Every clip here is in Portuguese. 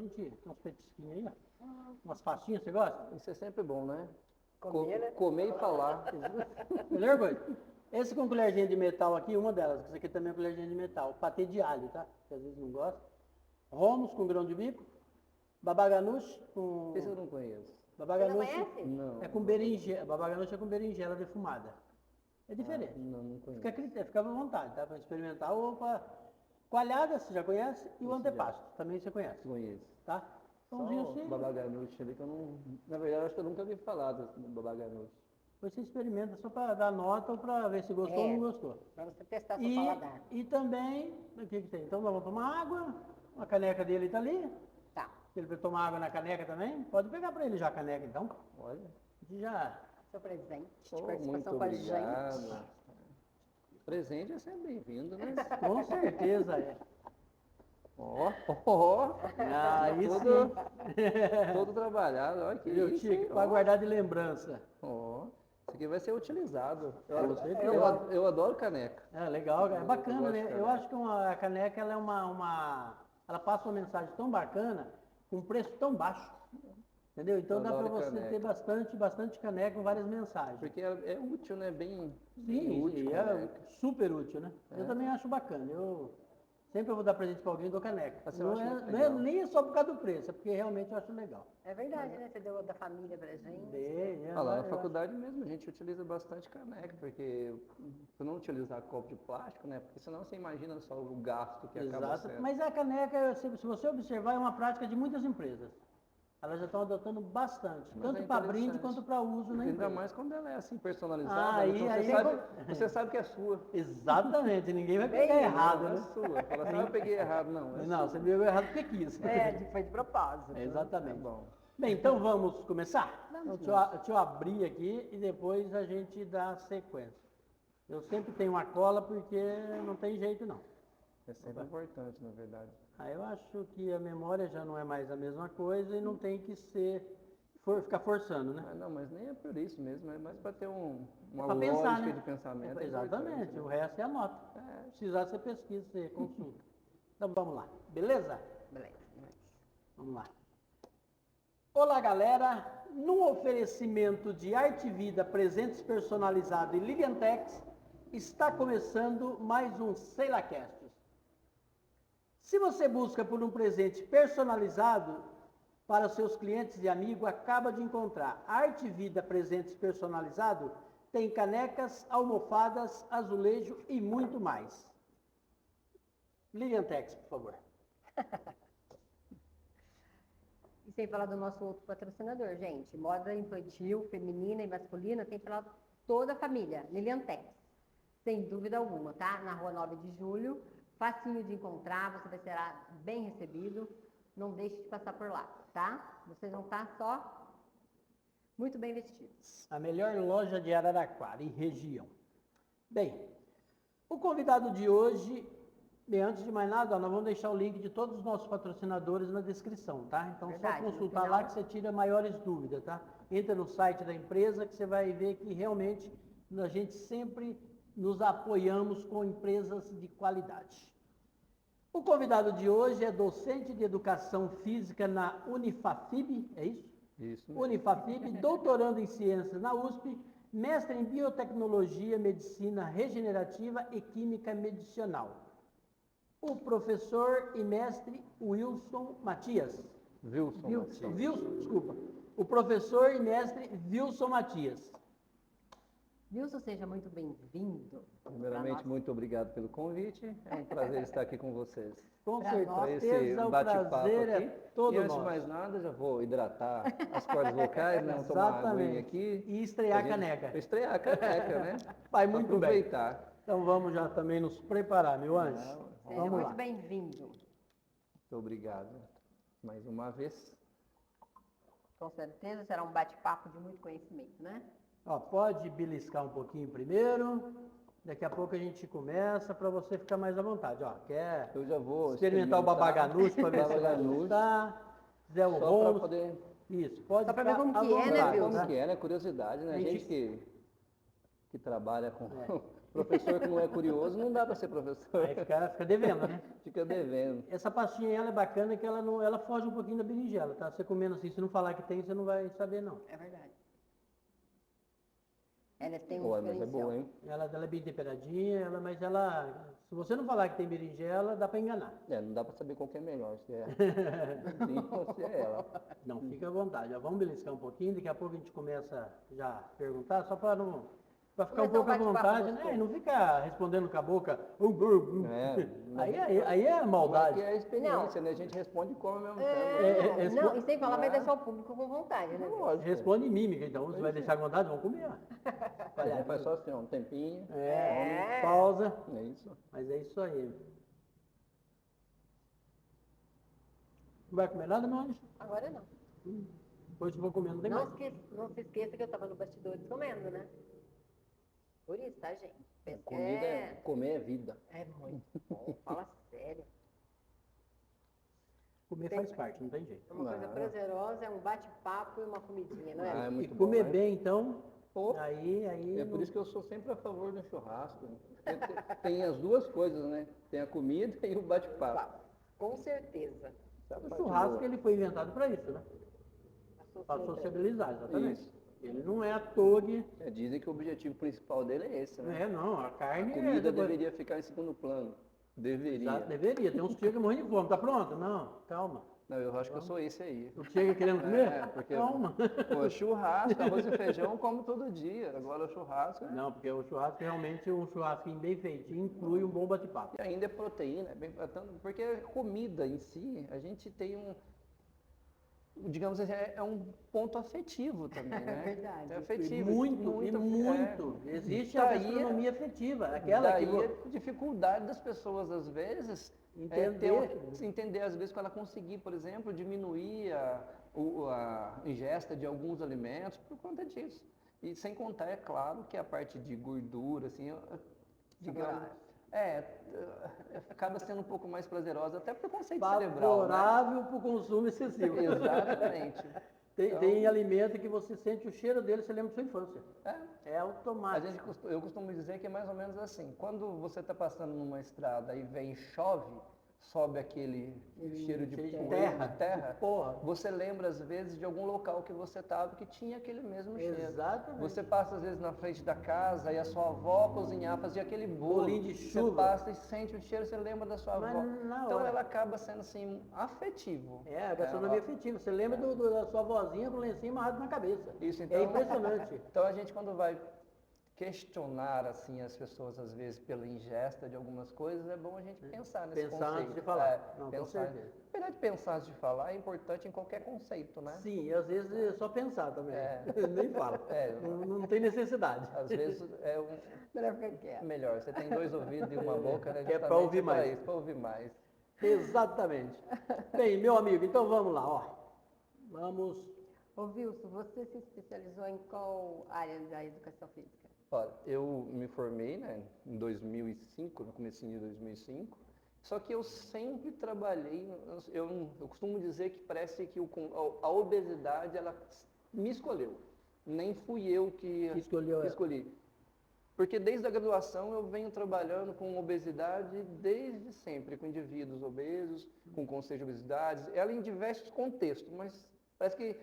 gente tem uns petisquinhos aí, ó. Umas pastinhas, você gosta? Isso é sempre bom, né? Comer, né? Comer e falar. Melhor coisa. Esse com colherzinha de metal aqui, uma delas. Essa aqui também é colherzinha de metal. Patê de alho, tá? Que às vezes não gosta. Romos com grão de bico. Babaganuche com... Esse eu não conheço. Babaganuche Você não conhece? Não. é com berinjela. Babaganuche é com berinjela defumada. É diferente. Não conheço. Fica a critério, fica à vontade, tá? Para experimentar. Ou para coalhada, você já conhece. E o antepasto, também você conhece. Conheço. Tá? Só Pãozinho o assim. babaganuche ali que eu não... Na verdade, acho que eu nunca ouvi falar do babaganuche. Depois você experimenta só para dar nota ou para ver se gostou ou não gostou. Pra você testar seu paladar. E também, o que tem? Então nós vamos tomar água, a caneca dele tá ali. Tá. Se ele vai tomar água na caneca também, pode pegar para ele já a caneca então. Olha. A gente já... Seu presente de Oh, muito participação com a obrigado. gente. Presente é sempre bem-vindo, né? Com certeza é. Ó. Ah, isso Todo trabalhado. Olha que Viu, isso, Chico, hein? para guardar de lembrança. Ó. Isso aqui vai ser utilizado. Com certeza. Eu adoro caneca. É legal, é bacana, gosto né? de Eu caneca. acho que a caneca ela é ela passa uma mensagem tão bacana, com um preço tão baixo. Entendeu? Então Eu dá para adoro você caneca. ter bastante caneca com várias mensagens. Porque é útil, né? Bem Sim, útil. é Caneca. super útil, né? Eu também acho bacana. Eu sempre vou dar presente para alguém, dou caneca. Mas eu Não acho é, muito não é legal. nem só por causa do preço, é porque realmente eu acho legal. É verdade, né? Você deu da família pra gente. Ah, lá na faculdade mesmo a gente utiliza bastante caneca, porque para não utilizar copo de plástico, né? Porque senão você imagina só o gasto que acaba Exato. sendo. Mas a caneca, se você observar, é uma prática de muitas empresas. Elas já estão adotando bastante, Mas tanto é para brinde interessante. quanto para uso na Ainda empresa. mais quando ela é assim personalizada, Aí- então aí- você sabe que é sua. Exatamente, ninguém vai pegar errado, Não, é né? sua. Fala assim, eu peguei errado. Não, é Não, você pegou errado porque quis. Foi de propósito. Exatamente. Tá bom. Bem, então vamos começar? Vamos Então, deixa eu abrir aqui e depois a gente dá sequência. Eu sempre tenho uma cola porque não tem jeito não. É sempre importante, na verdade. Aí eu acho que a memória já não é mais a mesma coisa e não tem que ficar forçando, né? Ah, não, mas nem é por isso mesmo, é mais para ter uma Pra lógica pensar, né? de pensamento. Exatamente, importante, o né? resto é a nota. Se precisar, você pesquisa, você consulta. Então vamos lá, beleza? Beleza. Vamos lá. Olá, galera! Num oferecimento de Arte Vida, presentes personalizados e Liliantex, está começando mais um SeilaCast. Se você busca por um presente personalizado para seus clientes e amigos, acaba de encontrar. Arte Vida Presentes Personalizado tem canecas, almofadas, azulejo e muito mais. Liliantex, por favor. E sem falar do nosso outro patrocinador, gente. Moda infantil, feminina e masculina tem para toda a família. Liliantex. Sem dúvida alguma, tá? Na rua 9 de julho. Facinho de encontrar, você vai ser bem recebido. Não deixe de passar por lá, tá? Vocês vão estar só muito bem vestidos. A melhor loja de Araraquara, em região. Bem, o convidado de hoje, bem, antes de mais nada, ó, nós vamos deixar o link de todos os nossos patrocinadores na descrição, tá? Então Verdade, só no consultar final. lá que você tira maiores dúvidas, tá? Entra no site da empresa que você vai ver que realmente a gente sempre nos apoiamos com empresas de qualidade. O convidado de hoje é docente de Educação Física na Unifafib, é isso? Isso mesmo. Unifafib, doutorando em Ciências na USP, mestre em Biotecnologia, Medicina Regenerativa e Química Medicinal. O professor e mestre Wilson Matias. Desculpa. O professor e mestre Wilson Matias. Wilson, seja muito bem-vindo. Primeiramente, muito obrigado pelo convite. É um prazer estar aqui com vocês. Com Pra certeza, o bate-papo prazer aqui. é todo E antes nosso. de mais nada, já vou hidratar as cordas vocais, né? Vamos tomar uma aguinha aqui. E estrear a Pra gente- caneca. Estrear a caneca, né? Vai muito bem. Aproveitar. Então vamos já também nos preparar, meu anjo. Seja Vamos muito lá. bem-vindo. Muito obrigado. Mais uma vez. Com certeza será um bate-papo de muito conhecimento, né? Ó, pode beliscar um pouquinho primeiro. Daqui a pouco a gente começa para você ficar mais à vontade. Ó, quer Eu já vou experimentar o babaganuche para ver se vai babaganuche. gostar. Quiser o Só para romos. poder... Isso, pode Só pra ver ficar como à que é, né, vontade, Wilson? Como que é, né? Curiosidade, né? A Gente- gente que trabalha com Professor que não é curioso não dá para ser professor. Aí fica devendo, né? Fica devendo. Essa pastinha aí, ela é bacana que ela, não, ela foge um pouquinho da berinjela, tá? Você comendo assim, se não falar que tem, você não vai saber, não. É verdade. Ela tem um Pô, mas é diferencial. boa, hein? Ela é bem temperadinha, mas ela... Se você não falar que tem berinjela, dá pra enganar. Não dá para saber qual que é melhor, se é sim ou se é ela. Não, fica à vontade. Já vamos beliscar um pouquinho, daqui a pouco a gente começa já a perguntar, só para não... Para ficar um Começar um pouco à bate-papo vontade, né? gostoso. E não ficar respondendo com a boca. Aí é Mas maldade. que é a experiência, né? A gente responde como ao mesmo tempo. É, Não, e sem falar, vai né? deixar o público com vontade, né? Lógico. Responde em mímica, então. Você vai deixar com vontade, vamos comer. Ó. A gente faz só assim, ó, um tempinho. É, pausa. É isso. Mas é isso aí. Não vai comer nada, meu anjo? Agora não. Depois eu vou comer, não tem mais. Não se esqueça que eu estava no bastidores comendo, né? Por isso, tá, gente? Pensa que Comida comer é vida. é muito bom, fala sério. Comer faz parte, não tem jeito. É uma coisa Ah. prazerosa, é um bate-papo e uma comidinha, não é? Ah, é E muito comer bom, né? bem, então, Pô, aí é por isso que eu sou sempre a favor do churrasco. Tem as duas coisas, né? Tem a comida e o bate-papo. Com certeza. Essa é a o parte churrasco boa. ele foi inventado para isso, né? Para Associação. sociabilizar, exatamente. Isso. Ele não é à toa que... Dizem que o objetivo principal dele é esse, né? Não, a A carne comida é... deveria ficar em segundo plano. Deveria. Exato, deveria. Tem uns que chegam morrendo de fome. Tá pronto? Não, calma. Não, eu acho que eu sou esse aí. Tu chega querendo comer? Porque Calma. pô, churrasco, arroz e feijão eu como todo dia. Agora o churrasco Não, porque o churrasco realmente, um churrasquinho bem feitinho, inclui um bom bate-papo. e ainda é proteína, porque a comida em si, a gente tem digamos assim, é um ponto afetivo também, né? É verdade. É afetivo. Muito. Existe a Daí- gastronomia afetiva, aquela Daí que... a dificuldade das pessoas, às vezes, entender, às vezes, quando ela conseguir, por exemplo, diminuir a ingesta de alguns alimentos por conta disso. E sem contar, é claro, que a parte de gordura, assim, digamos, acaba sendo um pouco mais prazerosa, até por conceito cerebral, né? favorável para o consumo excessivo. Exatamente. Tem alimento que você sente o cheiro dele, você lembra da sua infância. É A automático. gente, eu costumo dizer que é mais ou menos assim. Quando você está passando numa estrada e vem chove, sobe aquele cheiro de cheiro de poeira, terra. Porra. você lembra às vezes de algum local que você estava que tinha aquele mesmo cheiro. Exatamente. Você passa às vezes na frente da casa e a sua avó cozinhava, fazia aquele bolo. Bolinho de Você chuva. passa e sente o cheiro, você lembra da sua Mas avó. na Então hora. ela acaba sendo assim afetivo. A gastronomia afetiva. Você lembra da sua vozinha com o lencinho amarrado na cabeça. Isso, então, É impressionante. Então a gente quando vai questionar assim as pessoas às vezes pela ingesta de algumas coisas, é bom a gente pensar nesse Pensar conceito. antes de falar. Não, com pensar. certeza. Na verdade, pensar antes de falar é importante em qualquer conceito, né? Sim, e às vezes é só pensar também. Nem fala. É. Não tem necessidade. Às vezes é Melhor ficar quieto. melhor. Você tem dois ouvidos e uma boca, né? Que é pra Justamente ouvir mais. Isso, para ouvir mais. Exatamente. Bem, meu amigo, então vamos lá, ó. Vamos. Ô Wilson, você se especializou em qual área da educação física? Olha, eu me formei, né, em 2005, no comecinho de 2005, só que eu sempre trabalhei, eu costumo dizer que parece que a obesidade, ela me escolheu, nem fui eu que Escolheu ela. escolhi. Porque desde a graduação eu venho trabalhando com obesidade desde sempre, com indivíduos obesos, com conceito de obesidade, ela em diversos contextos, mas parece que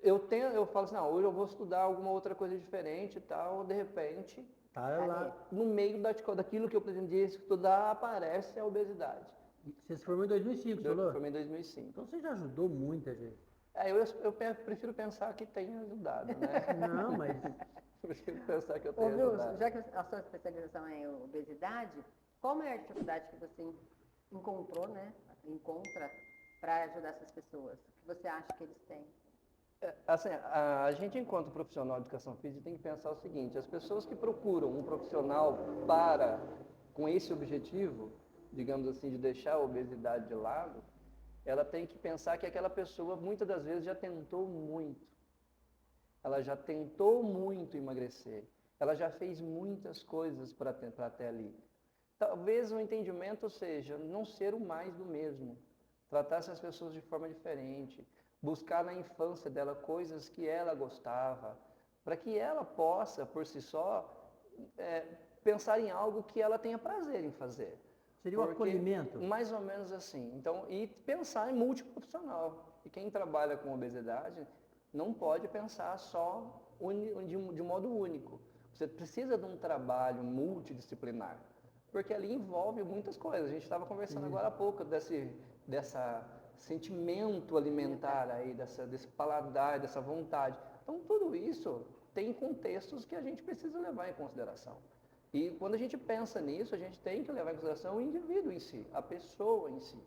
eu falo assim, não, hoje eu vou estudar alguma outra coisa diferente e tal, de repente, Tá lá. no meio daquilo que eu pretendia estudar, aparece a obesidade. Você se formou em 2005, você Eu falou? formei em 2005. Então você já ajudou muita gente. Eu prefiro pensar que tenho ajudado, né? Não, mas Prefiro pensar que eu Ô tenho Wilson, ajudado. já que a sua especialização é em obesidade, qual a maior dificuldade que você encontrou, né? Encontra para ajudar essas pessoas? O que você acha que eles têm? Assim, a gente, enquanto profissional de educação física, tem que pensar o seguinte: as pessoas que procuram um profissional com esse objetivo, digamos assim, de deixar a obesidade de lado, ela tem que pensar que aquela pessoa, muitas das vezes, já tentou muito. Ela já tentou muito emagrecer. Ela já fez muitas coisas para até ali. Talvez o entendimento seja não ser o mais do mesmo. Tratar essas pessoas de forma diferente. Buscar na infância dela coisas que ela gostava, para que ela possa, por si só, pensar em algo que ela tenha prazer em fazer. Seria o acolhimento? Mais ou menos assim. Então, e pensar em multiprofissional. E quem trabalha com obesidade não pode pensar só de modo único. Você precisa de um trabalho multidisciplinar, porque ali envolve muitas coisas. A gente estava conversando agora há pouco desse sentimento alimentar aí, desse paladar, dessa vontade. Então, tudo isso tem contextos que a gente precisa levar em consideração. E quando a gente pensa nisso, a gente tem que levar em consideração o indivíduo em si, a pessoa em si.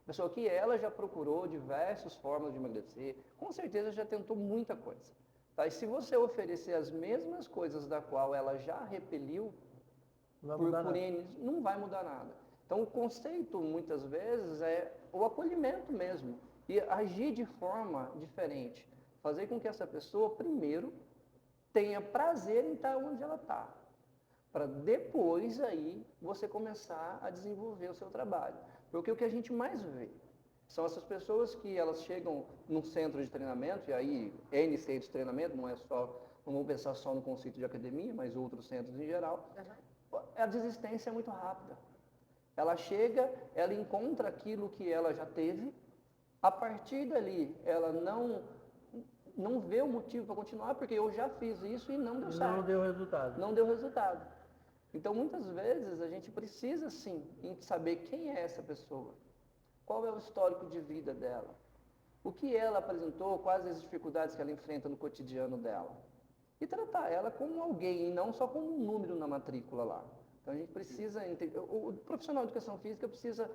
A pessoa que ela já procurou diversas formas de emagrecer, com certeza já tentou muita coisa. Tá? E se você oferecer as mesmas coisas da qual ela já repeliu, não vai mudar nada. Então o conceito, muitas vezes, é o acolhimento mesmo. E agir de forma diferente. Fazer com que essa pessoa, primeiro, tenha prazer em estar onde ela está. Para depois aí você começar a desenvolver o seu trabalho. Porque o que a gente mais vê são essas pessoas que elas chegam num centro de treinamento, e aí N centros de treinamento, não vamos pensar só no conceito de academia, mas outros centros em geral, a desistência é muito rápida. Ela chega, ela encontra aquilo que ela já teve, a partir dali ela não vê o motivo para continuar, porque eu já fiz isso e não deu certo. Não deu resultado. Não deu resultado. Então, muitas vezes, a gente precisa, sim, saber quem é essa pessoa. Qual é o histórico de vida dela? O que ela apresentou, quais as dificuldades que ela enfrenta no cotidiano dela. E tratar ela como alguém, e não só como um número na matrícula lá. Então, a gente precisa, o profissional de educação física precisa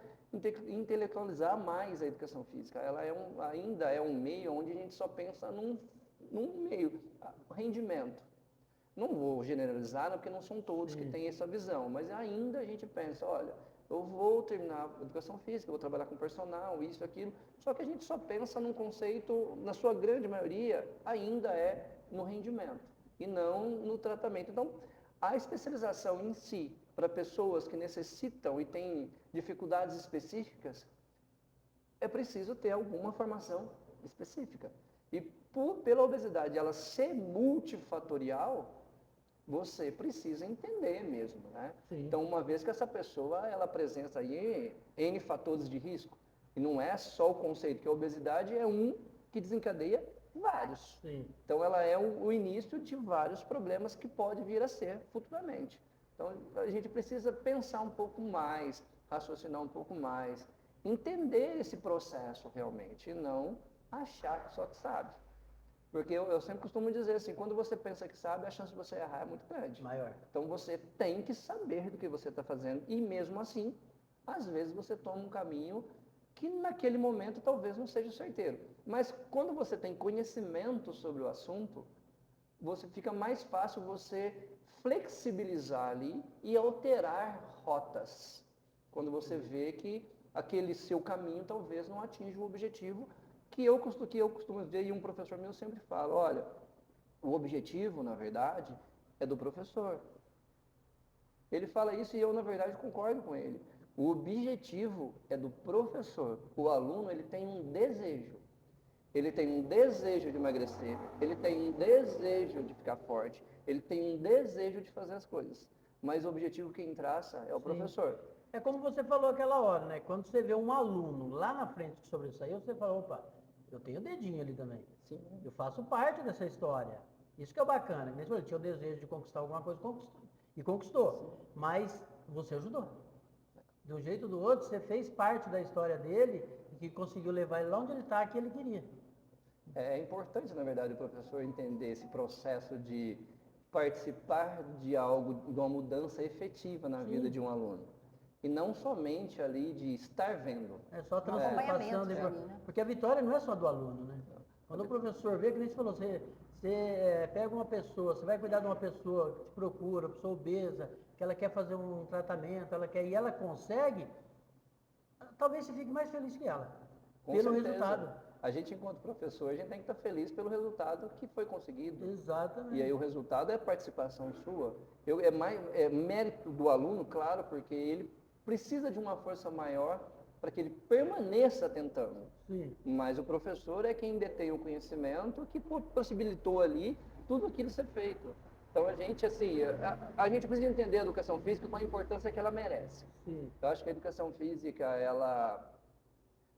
intelectualizar mais a educação física. Ela ainda é um meio onde a gente só pensa num meio, rendimento. Não vou generalizar, porque não são todos que têm essa visão, mas ainda a gente pensa, olha, eu vou terminar a educação física, vou trabalhar com personal, isso, aquilo, só que a gente só pensa num conceito, na sua grande maioria, ainda é no rendimento e não no tratamento. Então, a especialização em si, para pessoas que necessitam e têm dificuldades específicas, é preciso ter alguma formação específica. E pela obesidade ela ser multifatorial, você precisa entender mesmo, né? Sim. Então, uma vez que essa pessoa, ela apresenta aí N fatores de risco, e não é só o conceito, que a obesidade é um que desencadeia vários. Sim. Então, ela é o início de vários problemas que pode vir a ser futuramente. Então, a gente precisa pensar um pouco mais, raciocinar um pouco mais, entender esse processo realmente, e não achar que só que sabe. Porque eu sempre costumo dizer assim, quando você pensa que sabe, a chance de você errar é muito grande. Maior. Então você tem que saber do que você está fazendo. E mesmo assim, às vezes você toma um caminho que naquele momento talvez não seja certeiro. Mas quando você tem conhecimento sobre o assunto, fica mais fácil você flexibilizar ali e alterar rotas. Quando você vê que aquele seu caminho talvez não atinja o objetivo que eu costumo dizer, e um professor meu sempre fala, olha, o objetivo, na verdade, é do professor. Ele fala isso e eu, na verdade, concordo com ele. O objetivo é do professor. O aluno, ele tem um desejo. Ele tem um desejo de emagrecer, ele tem um desejo de ficar forte, ele tem um desejo de fazer as coisas. Mas o objetivo quem traça é o professor. É como você falou aquela hora, né? Quando você vê um aluno lá na frente que sobressaiu, você fala, opa, eu tenho o dedinho ali também. Sim. Eu faço parte dessa história. Isso que é bacana. Ele tinha o desejo de conquistar alguma coisa e conquistou. Sim. Mas você ajudou. De um jeito ou do outro, você fez parte da história dele e que conseguiu levar ele lá onde ele está, que ele queria. É importante, na verdade, o professor entender esse processo de participar de algo, de uma mudança efetiva na vida de um aluno. E não somente ali de estar vendo. É só transformação. Porque a vitória não é só do aluno, né? Quando o professor vê, que nem você falou, você pega uma pessoa, você vai cuidar de uma pessoa que te procura, uma pessoa obesa, que ela quer fazer um tratamento, e ela consegue, talvez você fique mais feliz que ela. Com pelo certeza. Resultado. A gente, enquanto professor, a gente tem que estar feliz pelo resultado que foi conseguido. Exatamente. E aí o resultado é participação sua. É mérito do aluno, claro, porque ele precisa de uma força maior para que ele permaneça tentando. Sim. Mas o professor é quem detém o conhecimento que possibilitou ali tudo aquilo ser feito. Então a gente, assim, a gente precisa entender a educação física com a importância que ela merece. Sim. Eu acho que a educação física, ela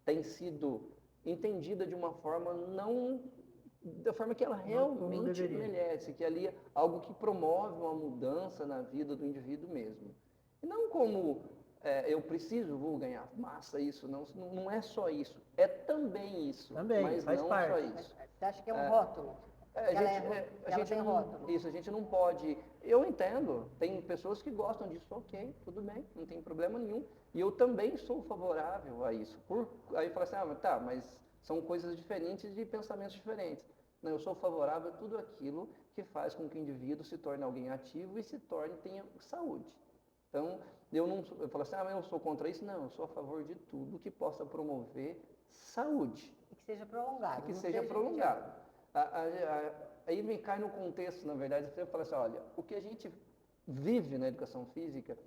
tem sido entendida de uma forma não da forma que ela como realmente deveria. merece, que ali é algo que promove uma mudança na vida do indivíduo mesmo. E não como eu preciso, vou ganhar massa, isso, não, não é só isso, é também isso, Também, mas faz não parte. só isso. Você acha que é um rótulo? Ela tem rótulo. Isso, a gente não pode. Eu entendo, tem pessoas que gostam disso, ok, tudo bem, não tem problema nenhum. E eu também sou favorável a isso. Aí fala assim, tá, mas são coisas diferentes de pensamentos diferentes. Não, eu sou favorável a tudo aquilo que faz com que o indivíduo se torne alguém ativo e tenha saúde. Então, eu falo assim, mas eu sou contra isso. Não, eu sou a favor de tudo que possa promover saúde. E que seja prolongado. E que seja prolongado. Aí cai no contexto, na verdade, você fala assim, olha, o que a gente vive na educação física,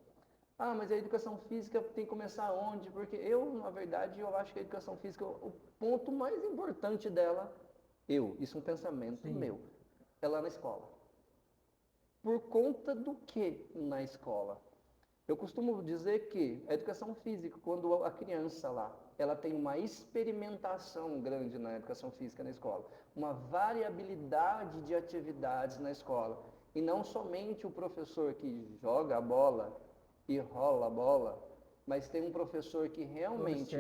mas a educação física tem que começar onde? Porque na verdade, eu acho que a educação física, o ponto mais importante dela, isso é um pensamento meu, é lá na escola. Por conta do que na escola? Eu costumo dizer que a educação física, quando a criança lá, ela tem uma experimentação grande na educação física na escola, uma variabilidade de atividades na escola, e não somente o professor que joga a bola e rola a bola, mas tem um professor que realmente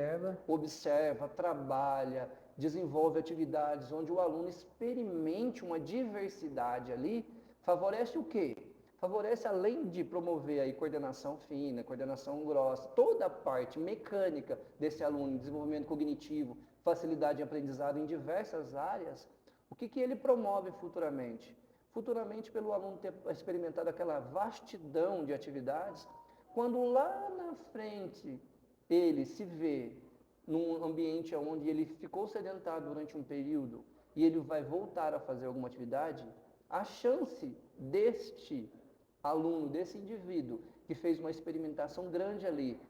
observa, trabalha, desenvolve atividades onde o aluno experimente uma diversidade ali, favorece o quê? Favorece, além de promover aí coordenação fina, coordenação grossa, toda a parte mecânica desse aluno, desenvolvimento cognitivo, facilidade de aprendizado em diversas áreas, o que ele promove futuramente? Futuramente, pelo aluno ter experimentado aquela vastidão de atividades, quando lá na frente ele se vê num ambiente onde ele ficou sedentário durante um período e ele vai voltar a fazer alguma atividade, a chance deste aluno, desse indivíduo que fez uma experimentação grande ali,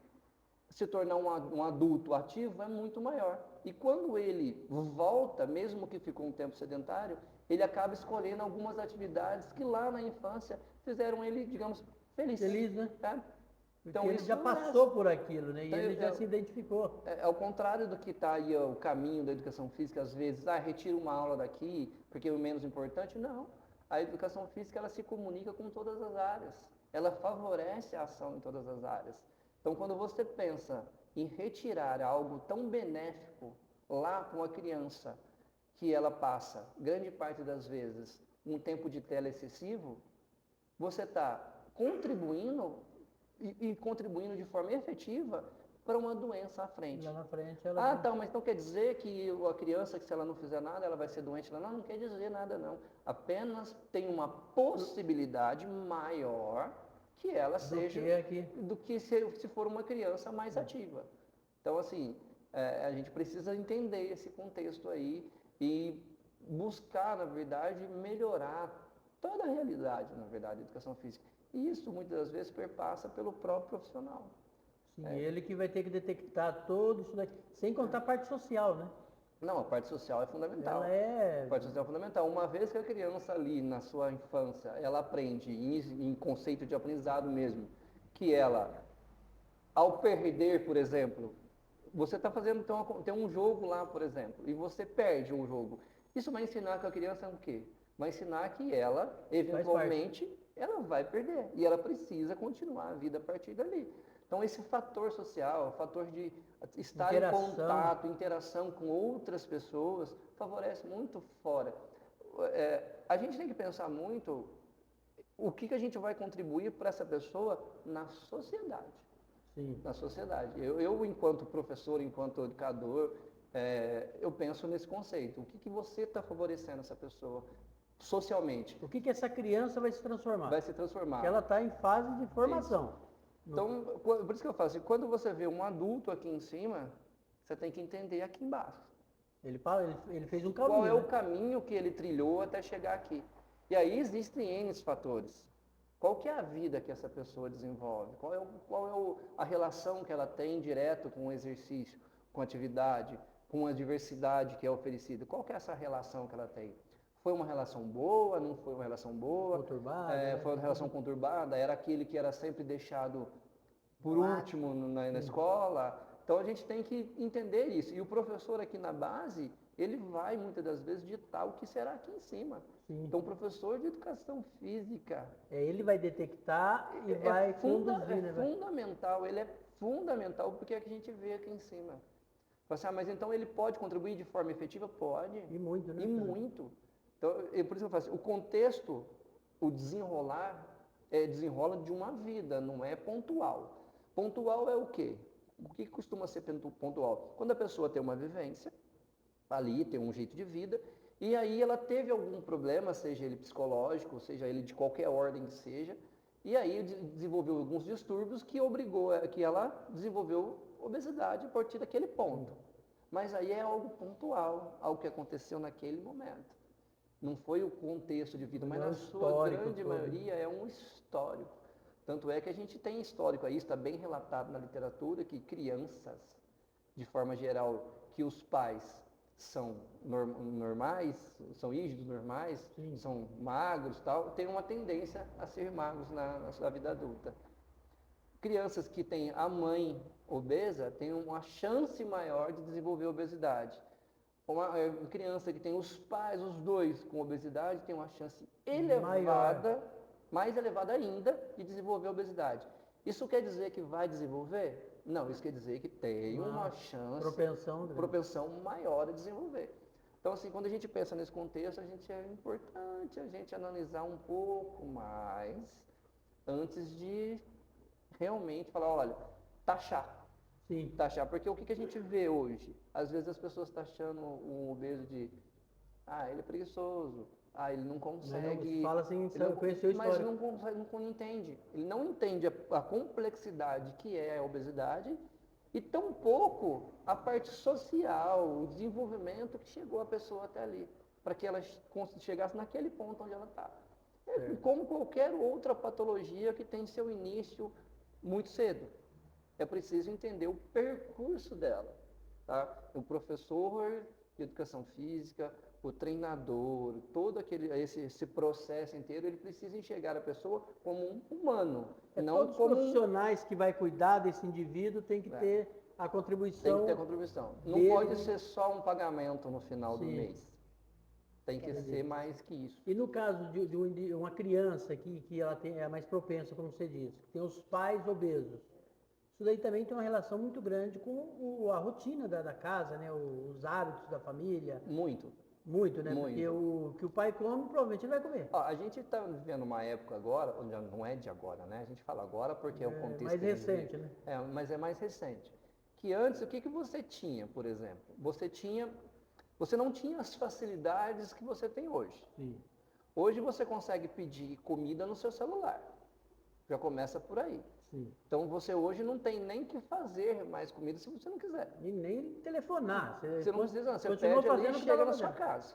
se tornar um adulto ativo é muito maior. E quando ele volta, mesmo que ficou um tempo sedentário, ele acaba escolhendo algumas atividades que lá na infância fizeram ele, digamos, feliz. Feliz, né? Tá? Então, ele já passou por aquilo, né? E então, ele já se identificou. Ao contrário do que está aí o caminho da educação física, às vezes, retira uma aula daqui porque é o menos importante. Não. A educação física, ela se comunica com todas as áreas. Ela favorece a ação em todas as áreas. Então, quando você pensa em retirar algo tão benéfico lá com a criança, que ela passa, grande parte das vezes, um tempo de tela excessivo, você está contribuindo e contribuindo de forma efetiva para uma doença à frente. Lá na frente ela... Mas então quer dizer que a criança, que se ela não fizer nada, ela vai ser doente? Não quer dizer nada não. Apenas tem uma possibilidade maior que ela seja do que se for uma criança mais ativa. Então, assim, a gente precisa entender esse contexto aí e buscar, na verdade, melhorar toda a realidade, na verdade, da educação física. E isso, muitas das vezes, perpassa pelo próprio profissional. Sim, ele que vai ter que detectar tudo isso daqui, sem contar a parte social, né? Não, a parte social é fundamental. A parte social é fundamental. Uma vez que a criança ali, na sua infância, ela aprende em conceito de aprendizado mesmo, que ela, ao perder, por exemplo, você está fazendo, tem um jogo lá, por exemplo, e você perde um jogo. Isso vai ensinar que a criança o quê? Vai ensinar que ela, eventualmente, ela vai perder. E ela precisa continuar a vida a partir dali. Então, esse fator social, o fator de estar em contato, interação com outras pessoas, favorece muito fora. A gente tem que pensar muito o que a gente vai contribuir para essa pessoa na sociedade. Sim. Na sociedade. Eu, enquanto professor, enquanto educador, eu penso nesse conceito. O que você está favorecendo essa pessoa socialmente? O que essa criança vai se transformar? Vai se transformar. Porque ela está em fase de formação. Isso. Então, por isso que eu falo assim, quando você vê um adulto aqui em cima, você tem que entender aqui embaixo. Ele fez um caminho. Qual é o caminho que ele trilhou até chegar aqui? E aí existem N fatores. Qual que é a vida que essa pessoa desenvolve? Qual é a relação que ela tem direto com o exercício, com a atividade, com a diversidade que é oferecida? Qual que é essa relação que ela tem? Foi uma relação boa, não foi uma relação boa? Conturbada, Foi uma relação conturbada? Era aquele que era sempre deixado por Claro. último na escola? Então a gente tem que entender isso. E o professor aqui na base, ele vai muitas das vezes ditar o que será aqui em cima. Sim. Então o professor de educação física, Ele vai detectar e vai conduzir, né? fundamental, ele é fundamental porque é que a gente vê aqui em cima. Fala assim, mas então ele pode contribuir de forma efetiva? Pode. E muito, né? E muito. Então, por isso eu falo assim, o contexto, o desenrolar, desenrola de uma vida, não é pontual. Pontual é o quê? O que costuma ser pontual? Quando a pessoa tem uma vivência, ali tem um jeito de vida, e aí ela teve algum problema, seja ele psicológico, seja ele de qualquer ordem que seja, e aí desenvolveu alguns distúrbios que obrigou, que ela desenvolveu obesidade a partir daquele ponto. Mas aí é algo pontual, algo que aconteceu naquele momento. Não foi o contexto de vida, mas na sua grande maioria é um histórico. Tanto é que a gente tem histórico aí, está bem relatado na literatura, que crianças, de forma geral, que os pais são normais, são rígidos normais, são magros, tal, têm uma tendência a ser magros na sua vida adulta. Crianças que têm a mãe obesa têm uma chance maior de desenvolver obesidade. Uma criança que tem os pais, os dois com obesidade, tem uma chance elevada, mais elevada ainda, de desenvolver obesidade. Isso quer dizer que vai desenvolver? Não, isso quer dizer que tem uma chance, propensão maior a desenvolver. Então, assim, quando a gente pensa nesse contexto, é importante a gente analisar um pouco mais antes de realmente falar, olha, taxar. Sim. Taxar, porque o que a gente vê hoje? Às vezes as pessoas taxando um obeso de, ele é preguiçoso, ele não consegue... Fala assim, mas não entende. Ele não entende a complexidade que é a obesidade e tampouco a parte social, o desenvolvimento que chegou a pessoa até ali, para que ela chegasse naquele ponto onde ela está. Como qualquer outra patologia que tem seu início muito cedo. É preciso entender o percurso dela. Tá? O professor de educação física, o treinador, todo esse processo inteiro, ele precisa enxergar a pessoa como um humano. Não todos como os profissionais que vai cuidar desse indivíduo tem que ter a contribuição. Tem que ter a contribuição. Não pode ser só um pagamento no final do mês. Tem que ser mais que isso. E no caso de uma criança que ela é mais propensa, como você disse, que tem os pais obesos, isso daí também tem uma relação muito grande com a rotina da casa, né? Os hábitos da família. Muito. Muito, né? Muito. Porque o que o pai come, provavelmente ele vai comer. A gente está vivendo uma época agora, onde não é de agora, né? A gente fala agora porque é o contexto. Mais recente, né? Mas é mais recente. Que antes, o que você tinha, por exemplo? Você não tinha as facilidades que você tem hoje. Sim. Hoje você consegue pedir comida no seu celular. Já começa por aí. Sim. Então você hoje não tem nem que fazer mais comida se você não quiser. E nem telefonar. Você não precisa, não. Você pede ali e chega na sua casa.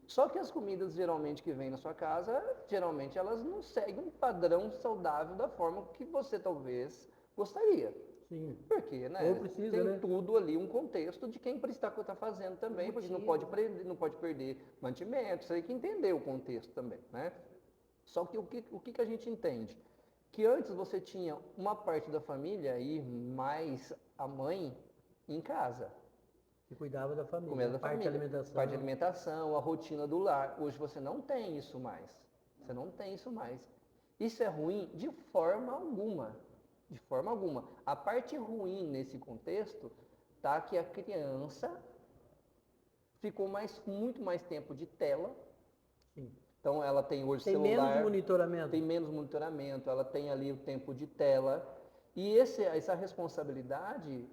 Só que as comidas geralmente que vêm na sua casa, geralmente elas não seguem um padrão saudável da forma que você talvez gostaria. Sim. Porque, né? Tem tudo ali, um contexto de quem está fazendo também, porque não pode perder mantimento, você tem que entender o contexto também, né? Só que o que a gente entende? Que antes você tinha uma parte da família e mais a mãe em casa. Que cuidava da família. Cuidava da família, parte de alimentação, a rotina do lar. Hoje você não tem isso mais. Você não tem isso mais. Isso é ruim de forma alguma. De forma alguma. A parte ruim nesse contexto tá que a criança ficou muito mais tempo de tela. Sim. Então ela tem hoje tem celular. Tem menos monitoramento. Ela tem ali o tempo de tela. E essa responsabilidade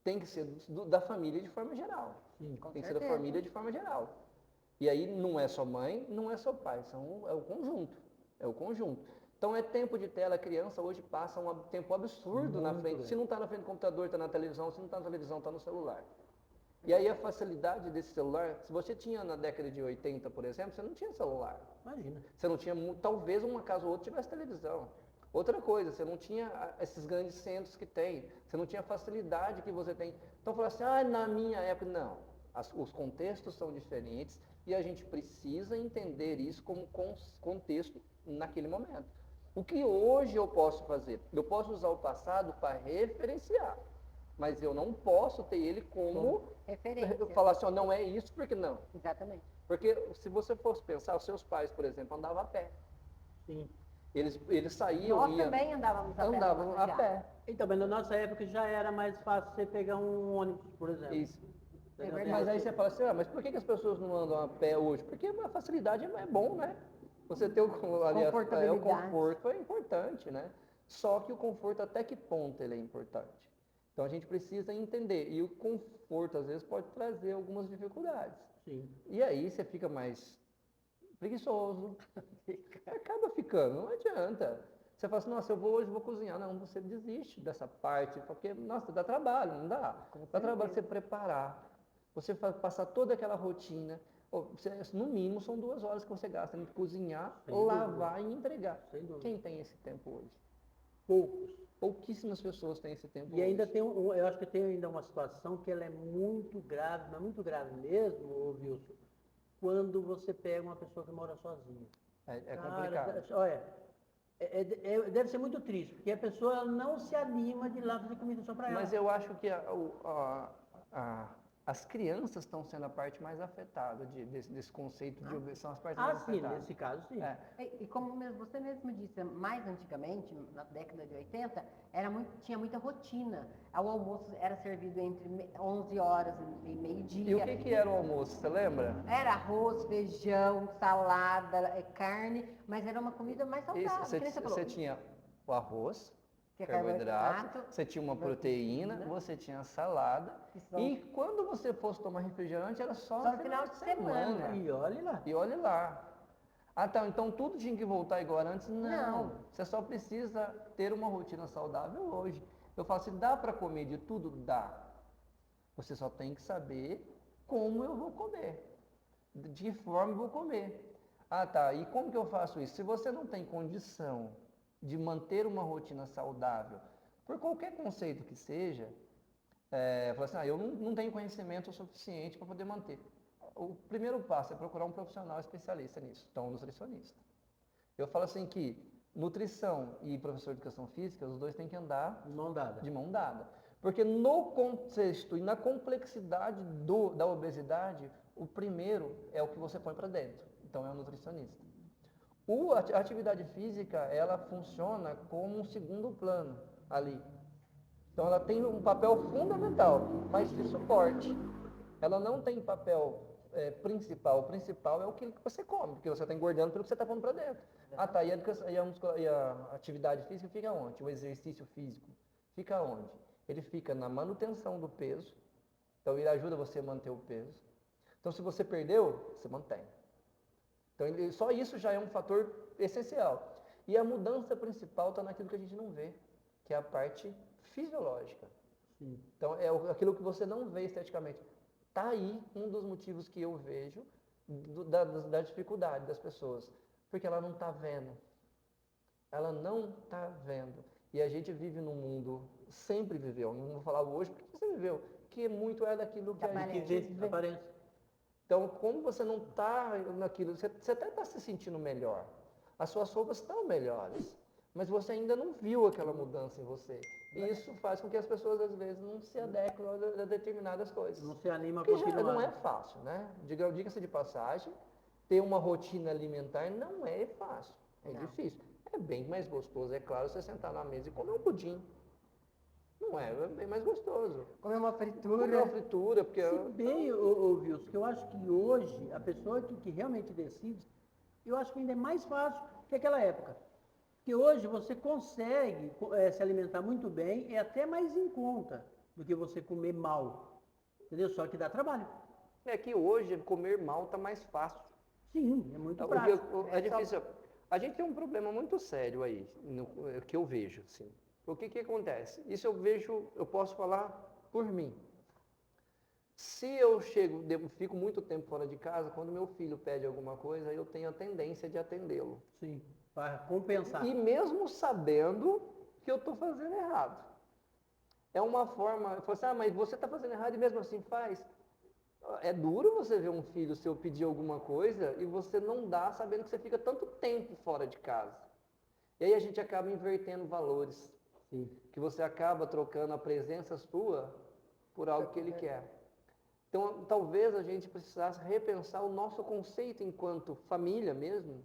tem que ser da família de forma geral. Sim, tem que ser da família de forma geral. E aí não é só mãe, não é só pai, é o conjunto. É o conjunto. Então é tempo de tela, a criança hoje passa um tempo absurdo na frente. Se não está na frente do computador, está na televisão. Se não está na televisão, está no celular. E aí a facilidade desse celular, se você tinha na década de 80, por exemplo, você não tinha celular. Imagina. Você não tinha, talvez uma casa ou outra tivesse televisão. Outra coisa, você não tinha esses grandes centros que tem. Você não tinha a facilidade que você tem. Então fala assim, na minha época, não. Os contextos são diferentes e a gente precisa entender isso como contexto naquele momento. O que hoje eu posso fazer? Eu posso usar o passado para referenciar, mas eu não posso ter ele como Referência. falar assim, ó, não é isso, porque não. Exatamente. Porque se você fosse pensar, os seus pais, por exemplo, andavam a pé. Sim. Eles saíam, Nós também andávamos a pé. andavam a pé. Então, mas na nossa época já era mais fácil você pegar um ônibus, por exemplo. Isso. É Entendeu? verdade. Mas aí você fala assim, mas por que as pessoas não andam a pé hoje? Porque a facilidade é bom, né? Você ter o conforto é importante, né? Só que o conforto, até que ponto ele é importante? Então a gente precisa entender. E o conforto, às vezes, pode trazer algumas dificuldades. Sim. E aí você fica mais preguiçoso. Acaba ficando, não adianta. Você fala assim, nossa, hoje eu vou cozinhar. Não, você desiste dessa parte, porque, nossa, dá trabalho, não dá? Dá trabalho você preparar, você passar toda aquela rotina. No mínimo, são 2 horas que você gasta em cozinhar, Sem dúvida. lavar e entregar. Sem dúvida. Quem tem esse tempo hoje? Poucos. Pouquíssimas pessoas têm esse tempo E hoje. ainda tem eu acho que tem ainda uma situação que ela é muito grave, mas muito grave mesmo, ô Wilson, quando você pega uma pessoa que mora sozinha. É Cara, complicado. olha, deve ser muito triste, porque a pessoa não se anima de ir lá fazer comida só para ela. Mas eu acho que as crianças estão sendo a parte mais afetada desse conceito de obediência, são as partes mais sim, afetadas. nesse caso sim. É. E como você mesmo disse, mais antigamente, na década de 80, tinha muita rotina. O almoço era servido entre 11 horas e meio-dia. E o que era o almoço, você lembra? Era arroz, feijão, salada, carne, mas era uma comida mais saudável. Isso, que nem você falou. você tinha o arroz, Que é carboidrato, você tinha uma proteína, você tinha salada. Que são- E quando você fosse tomar refrigerante, era só Só no no final de semana. E olhe lá. E olhe lá. Ah, tá, então tudo tinha que voltar igual antes? Não. Não. Você só precisa ter uma rotina saudável hoje. Eu falo assim, dá para comer de tudo? Dá. Você só tem que saber como eu vou comer. De que forma eu vou comer. Ah, tá, e como que eu faço isso? Se você não tem condição de manter uma rotina saudável, por qualquer conceito que seja, fala assim, eu não tenho conhecimento suficiente para poder manter. O primeiro passo é procurar um profissional especialista nisso, então um nutricionista. Eu falo assim que nutrição e professor de educação física, os dois têm que andar De mão dada. de mão dada. Porque no contexto e na complexidade da obesidade, o primeiro é o que você põe para dentro. Então é o nutricionista. A atividade física, ela funciona como um segundo plano ali. Então ela tem um papel fundamental, mas de suporte. Ela não tem papel principal. O principal é o que você come, porque você está engordando pelo que você está pondo para dentro. Ah, tá. E a atividade física fica onde? O exercício físico fica onde? Ele fica na manutenção do peso. Então ele ajuda você a manter o peso. Então se você perdeu, você mantém. Então só isso já é um fator essencial. E a mudança principal está naquilo que a gente não vê, que é a parte fisiológica. Sim. Então é aquilo que você não vê esteticamente. Está aí um dos motivos que eu vejo da dificuldade das pessoas. Porque ela não está vendo. Ela não está vendo. E a gente vive num mundo, sempre viveu, não vou falar hoje porque você viveu, que muito é daquilo que a gente vê. Aparência. Então, como você não está naquilo, você até está se sentindo melhor. As suas roupas estão melhores, mas você ainda não viu aquela mudança em você. E isso faz com que as pessoas, às vezes, não se adequem a determinadas coisas. Não se anima a Porque já continuar. não é fácil, né? Diga-se de passagem, ter uma rotina alimentar não é fácil, é difícil. É bem mais gostoso, é claro, você sentar na mesa e comer um pudim. Não é bem mais gostoso. Comer uma fritura. Comer uma fritura, porque... Se bem, Wilson, que eu acho que hoje, a pessoa que realmente decide, eu acho que ainda é mais fácil que aquela época. Porque hoje você consegue se alimentar muito bem, é até mais em conta do que você comer mal. Entendeu? Só que dá trabalho. É que hoje comer mal está mais fácil. Sim, é muito Porque prático. é difícil. A gente tem um problema muito sério aí, que eu vejo, assim. O que acontece? Isso eu posso falar por mim. Se eu fico muito tempo fora de casa, quando meu filho pede alguma coisa, eu tenho a tendência de atendê-lo. Sim, para compensar. E mesmo sabendo que eu estou fazendo errado. É uma forma, eu falo assim, mas você está fazendo errado e mesmo assim faz? É duro você ver um filho seu pedir alguma coisa e você não dá, sabendo que você fica tanto tempo fora de casa. E aí a gente acaba invertendo valores. Sim. Que você acaba trocando a presença sua por algo que ele quer. Então, talvez a gente precisasse repensar o nosso conceito enquanto família mesmo,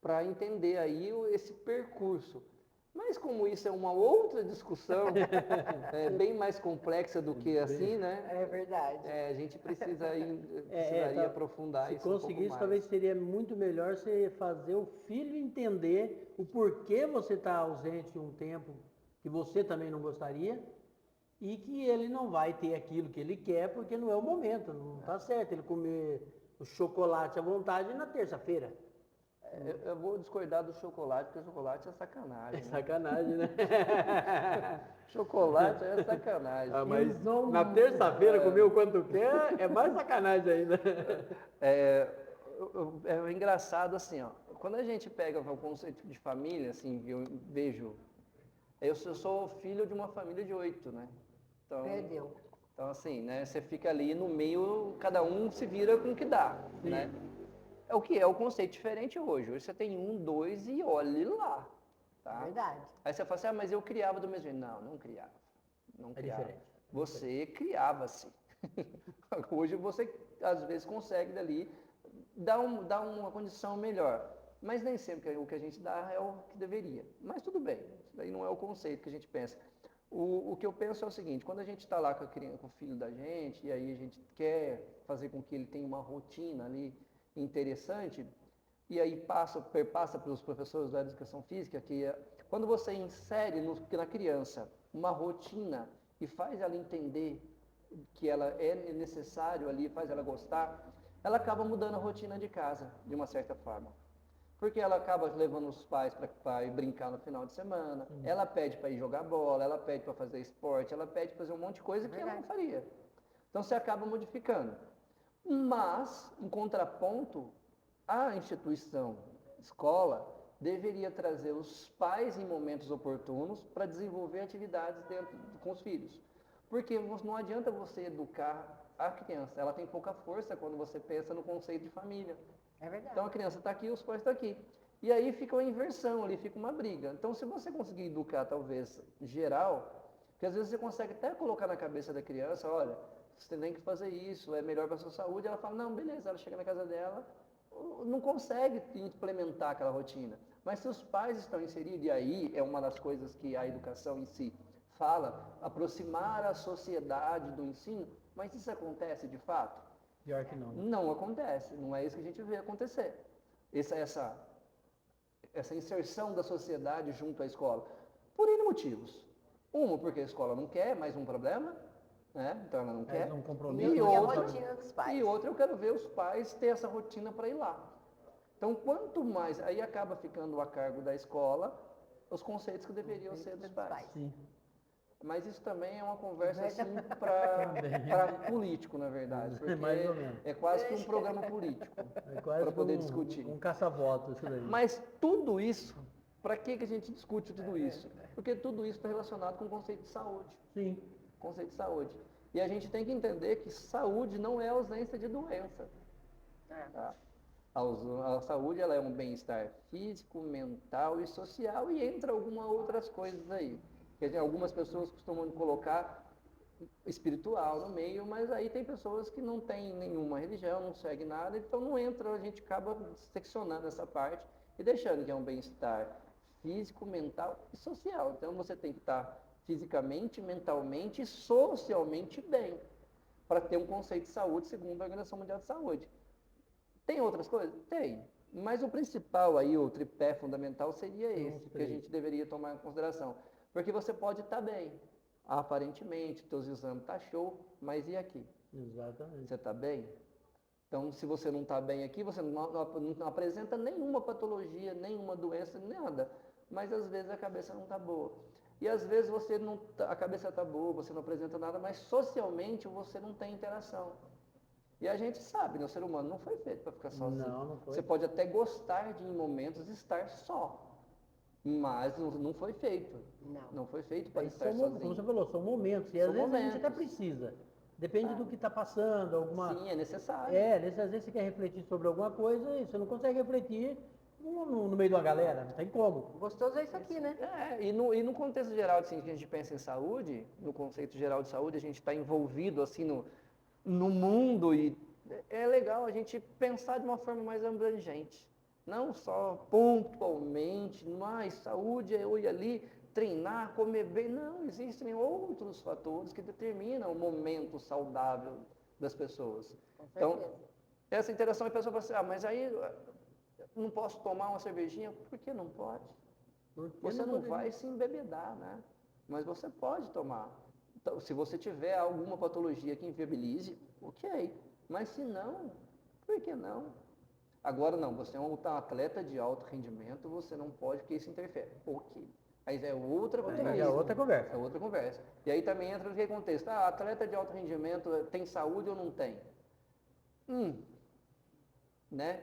para entender aí esse percurso. Mas como isso é uma outra discussão, bem mais complexa do que assim, né? É verdade. A gente precisaria aprofundar se isso um pouco conseguisse, mais. talvez seria muito melhor você fazer o filho entender o porquê você está ausente um tempo que você também não gostaria e que ele não vai ter aquilo que ele quer porque não é o momento, não está certo ele comer o chocolate à vontade na terça-feira. Eu vou discordar do chocolate, porque o chocolate é sacanagem. É sacanagem, né? Chocolate é sacanagem. Mas na terça-feira comer o quanto quer é mais sacanagem ainda. É engraçado assim, ó. Quando a gente pega o conceito de família, assim, eu vejo. Eu sou filho de uma família de 8, né? Perdeu. Então, assim, né? Você fica ali no meio, cada um se vira com o que dá, né? É o que é o conceito diferente hoje. Hoje você tem 1, 2 e olhe lá. Tá? Verdade. Aí você fala assim, mas eu criava do mesmo jeito. Não criava. Não criava. Diferente. Você criava-se. Hoje você, às vezes, consegue dali dar uma condição melhor. Mas nem sempre o que a gente dá é o que deveria. Mas tudo bem. Isso daí não é o conceito que a gente pensa. O que eu penso é o seguinte, quando a gente está lá com o filho da gente, e aí a gente quer fazer com que ele tenha uma rotina ali interessante, e aí perpassa pelos professores da educação física, que quando você insere na criança uma rotina e faz ela entender que ela é necessário ali, faz ela gostar, ela acaba mudando a rotina de casa, de uma certa forma. Porque ela acaba levando os pais para ir brincar no final de semana, ela pede para ir jogar bola, ela pede para fazer esporte, ela pede para fazer um monte de coisa que ela não faria. Então você acaba modificando. Mas, em contraponto, a instituição, escola, deveria trazer os pais em momentos oportunos para desenvolver atividades com os filhos. Porque não adianta você educar a criança, ela tem pouca força quando você pensa no conceito de família. É verdade. Então a criança está aqui, os pais estão aqui. E aí fica uma inversão ali, fica uma briga. Então se você conseguir educar talvez geral, porque às vezes você consegue até colocar na cabeça da criança, olha, você tem que fazer isso, é melhor para a sua saúde. Ela fala, não, beleza, ela chega na casa dela, não consegue implementar aquela rotina. Mas se os pais estão inseridos, e aí é uma das coisas que a educação em si fala, aproximar a sociedade do ensino, mas isso acontece de fato? Pior que não. Não acontece, não é isso que a gente vê acontecer. Essa inserção da sociedade junto à escola, por N motivos. Uma, porque a escola não quer, mais um problema, né? Então ela não quer. Um compromisso. E a rotina dos pais. E outra, eu quero ver os pais ter essa rotina para ir lá. Então, quanto mais, aí acaba ficando a cargo da escola os conceitos que deveriam ser dos pais. Sim. Mas isso também é uma conversa assim para político, na verdade. Porque Mais ou menos. é quase que um programa político para poder discutir. Um caça-voto isso daí. Mas tudo isso, para que a gente discute tudo isso? Porque tudo isso está relacionado com o conceito de saúde. Sim. Conceito de saúde. E a gente tem que entender que saúde não é ausência de doença. Tá? A saúde ela é um bem-estar físico, mental e social e entra algumas outras coisas aí. Quer dizer, algumas pessoas costumam colocar espiritual no meio, mas aí tem pessoas que não têm nenhuma religião, não seguem nada, então não entra, a gente acaba seccionando essa parte e deixando que é um bem-estar físico, mental e social. Então você tem que estar fisicamente, mentalmente e socialmente bem para ter um conceito de saúde segundo a Organização Mundial de Saúde. Tem outras coisas? Tem. Mas o principal aí, o tripé fundamental seria esse, que a gente deveria tomar em consideração. Porque você pode estar bem, aparentemente, teus exames estão show, mas e aqui? Exatamente. Você está bem? Então, se você não está bem aqui, você não apresenta nenhuma patologia, nenhuma doença, nada. Mas às vezes a cabeça não está boa. E às vezes a cabeça está boa, você não apresenta nada, mas socialmente você não tem interação. E a gente sabe, né? O ser humano não foi feito para ficar sozinho. Não foi. Você pode até gostar de, em momentos, estar só. Mas não foi feito. Não foi feito para estar sozinho. Como você falou, são momentos. E às vezes a gente até precisa Depende do que está passando, alguma... Sim, é necessário. Às vezes você quer refletir sobre alguma coisa e você não consegue refletir no meio de uma galera, não tem como. Gostoso é isso aqui, né? E no contexto geral, assim, que a gente pensa em saúde, no conceito geral de saúde, a gente está envolvido, assim, no mundo e é legal a gente pensar de uma forma mais abrangente. Não só pontualmente, mas saúde é eu ir ali, treinar, comer bem. Não, existem outros fatores que determinam o momento saudável das pessoas. Com Então, certeza. essa interação a pessoa fala assim, mas aí não posso tomar uma cervejinha? Por que não pode? Você não vai se embebedar, né? Mas você pode tomar. Então, se você tiver alguma patologia que inviabilize, ok. Mas se não, por que não? Agora não, você é um atleta de alto rendimento, você não pode, porque isso interfere. Ok. Aí é outra coisa. É outra conversa. É outra conversa. E aí também entra no que contexto. Atleta de alto rendimento tem saúde ou não tem? Né?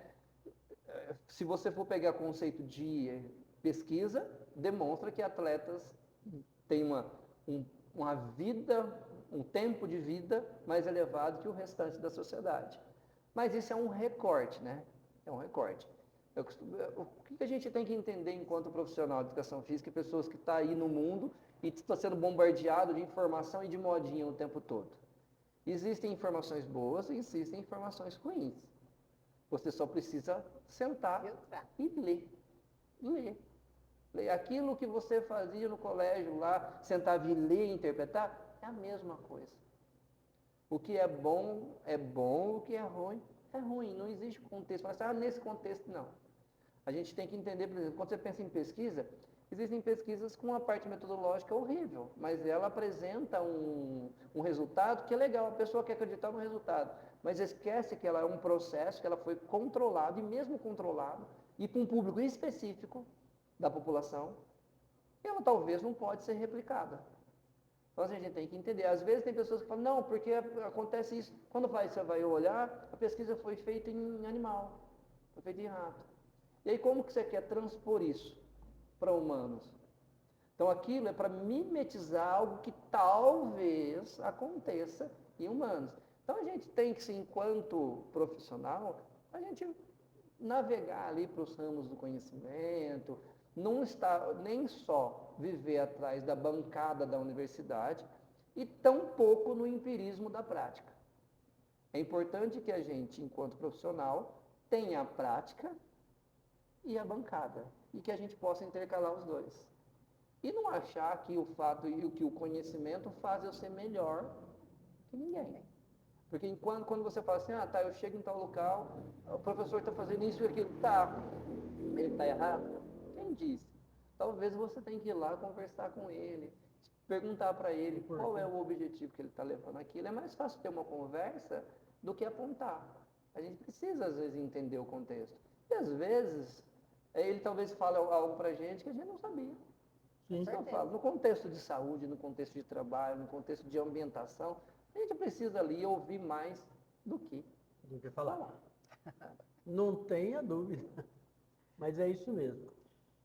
Se você for pegar conceito de pesquisa, demonstra que atletas têm uma vida, um tempo de vida mais elevado que o restante da sociedade. Mas isso é um recorte, né? É um recorte. O que a gente tem que entender enquanto profissional de educação física e pessoas que estão aí no mundo e está sendo bombardeado de informação e de modinha o tempo todo? Existem informações boas e existem informações ruins. Você só precisa sentar e ler. Ler. Aquilo que você fazia no colégio lá, sentava e ler e interpretar, é a mesma coisa. O que é bom, o que é ruim. Não existe contexto. Mas, nesse contexto, não. A gente tem que entender, por exemplo, quando você pensa em pesquisa, existem pesquisas com uma parte metodológica horrível, mas ela apresenta um resultado que é legal, a pessoa quer acreditar no resultado, mas esquece que ela é um processo, que ela foi controlado, e mesmo controlado, e para um público específico da população, ela talvez não pode ser replicada. Então assim, a gente tem que entender. Às vezes tem pessoas que falam, não, porque acontece isso. Quando você vai olhar, a pesquisa foi feita em animal, foi feita em rato. E aí como que você quer transpor isso para humanos? Então aquilo é para mimetizar algo que talvez aconteça em humanos. Então a gente tem que, enquanto profissional, a gente navegar ali para os ramos do conhecimento, não está nem só viver atrás da bancada da universidade e tampouco no empirismo da prática. É importante que a gente, enquanto profissional, tenha a prática e a bancada, e que a gente possa intercalar os dois. E não achar que o fato e que o conhecimento faz eu ser melhor que ninguém. Porque quando você fala assim, eu chego em tal local, o professor está fazendo isso e aquilo, ele está errado? Quem disse? Talvez você tenha que ir lá conversar com ele, perguntar para ele qual é o objetivo que ele está levando aquilo. É mais fácil ter uma conversa do que apontar. A gente precisa, às vezes, entender o contexto. E, às vezes, ele talvez fale algo para a gente que a gente não sabia. Então, eu falo, no contexto de saúde, no contexto de trabalho, no contexto de ambientação, a gente precisa ali ouvir mais do que falar. Não tenha dúvida. Mas é isso mesmo.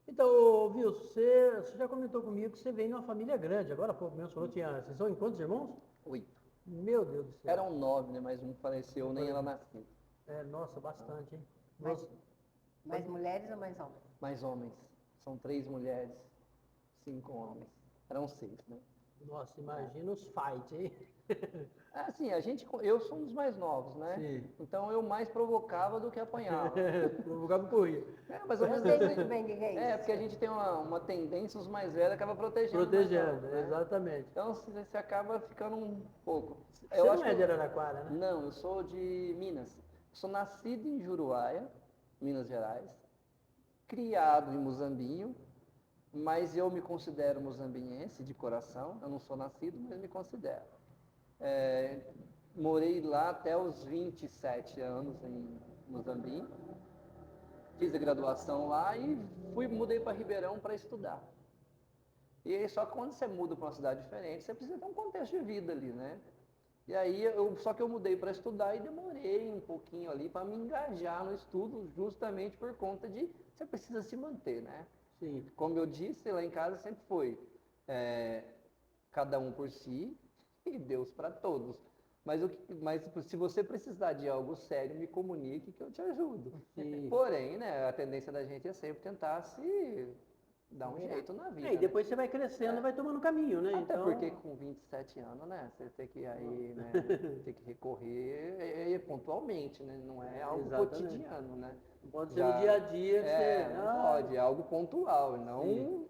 Então, Wilson, você já comentou comigo que você vem de uma família grande. Agora há pouco mesmo falou, vocês são em quantos irmãos? 8. Meu Deus do céu. Eram 9, né? Mas um faleceu, nem ela nasceu. Nossa, bastante, hein? Mais mulheres ou mais homens? Mais homens. São 3 mulheres, 5 homens. Eram 6, né? Nossa, imagina os fights, hein? Assim, eu sou um dos mais novos, né? Sim. Então eu mais provocava do que apanhava. Provocava e corria. Mas eu sei muito bem o que é isso. Porque a gente tem uma tendência, os mais velhos acabam protegendo. Protegendo, né? Exatamente. Então você acaba ficando um pouco. Você não é de Araraquara, né? Não, eu sou de Minas. Sou nascido em Juruáia, Minas Gerais, criado em Muzambinho, mas eu me considero muzambiense de coração. Eu não sou nascido, mas me considero. Morei lá até os 27 anos em Muzambinho. Fiz a graduação lá e mudei para Ribeirão para estudar. E aí, só que quando você muda para uma cidade diferente, você precisa ter um contexto de vida ali, né? E aí, só que eu mudei para estudar e demorei um pouquinho ali para me engajar no estudo, justamente por conta de você precisa se manter, né? Sim. Como eu disse, lá em casa sempre foi cada um por si e Deus para todos. Mas se você precisar de algo sério, me comunique que eu te ajudo. Sim. Porém, né, a tendência da gente é sempre tentar se dar um jeito na vida. E depois você vai crescendo, vai tomando caminho, né? Até Então, porque com 27 anos, né, você tem que aí, né, tem que recorrer pontualmente, né? Não é algo Exatamente. cotidiano, né? não pode ser no dia a dia que você. Não pode, é algo pontual, não. Sim.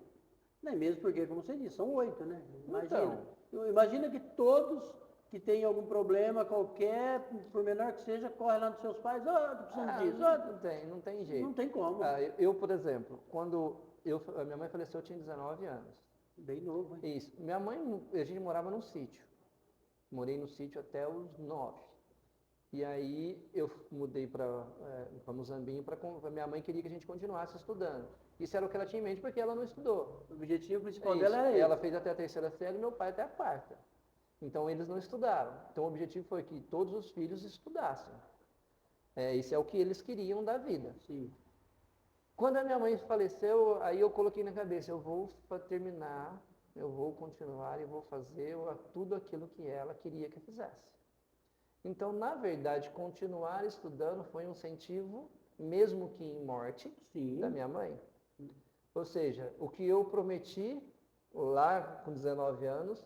Nem mesmo porque, como você disse, são 8, né? Imagina. Então. Imagina que todos que têm algum problema qualquer, por menor que seja, corre lá nos seus pais, tô precisando disso. Não tem jeito. Não tem como. Eu, por exemplo, a minha mãe faleceu, eu tinha 19 anos. Bem novo, hein? Isso. Minha mãe, a gente morava num sítio. Morei no sítio até os 9. E aí eu mudei para Muzambinho, minha mãe queria que a gente continuasse estudando. Isso era o que ela tinha em mente, porque ela não estudou. O objetivo principal dela era Ela esse. fez até a 3ª série e meu pai até a 4ª. Então eles não estudaram. Então o objetivo foi que todos os filhos estudassem. Isso é o que eles queriam da vida. Sim. Quando a minha mãe faleceu, aí eu coloquei na cabeça, eu vou terminar, eu vou continuar e vou fazer tudo aquilo que ela queria que eu fizesse. Então, na verdade, continuar estudando foi um incentivo, mesmo que em morte, Sim. da minha mãe. Ou seja, o que eu prometi lá com 19 anos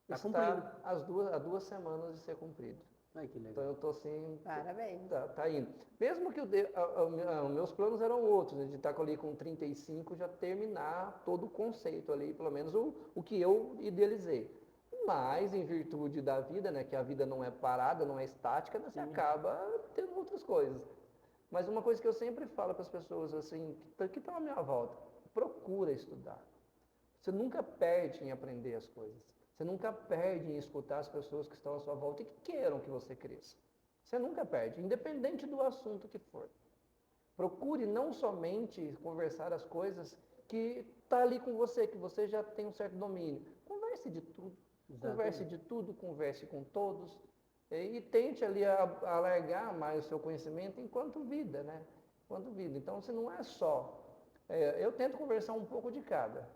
está a 2 semanas de ser cumprido. Ai, que legal. Então eu estou assim. Parabéns. Tá indo. Mesmo que meus planos eram outros, né, de estar ali com 35 já terminar todo o conceito ali, pelo menos o que eu idealizei. Mas, em virtude da vida, né, que a vida não é parada, não é estática, né, você acaba tendo outras coisas. Mas uma coisa que eu sempre falo para as pessoas assim, que estão à minha volta, procura estudar. Você nunca perde em aprender as coisas. Você nunca perde em escutar as pessoas que estão à sua volta e que queiram que você cresça. Você nunca perde, independente do assunto que for. Procure não somente conversar as coisas que está ali com você, que você já tem um certo domínio. Converse de tudo. Exatamente. Converse de tudo, converse com todos. E tente ali alargar mais o seu conhecimento enquanto vida, né? Enquanto vida. Então, você não é só... eu tento conversar um pouco de cada.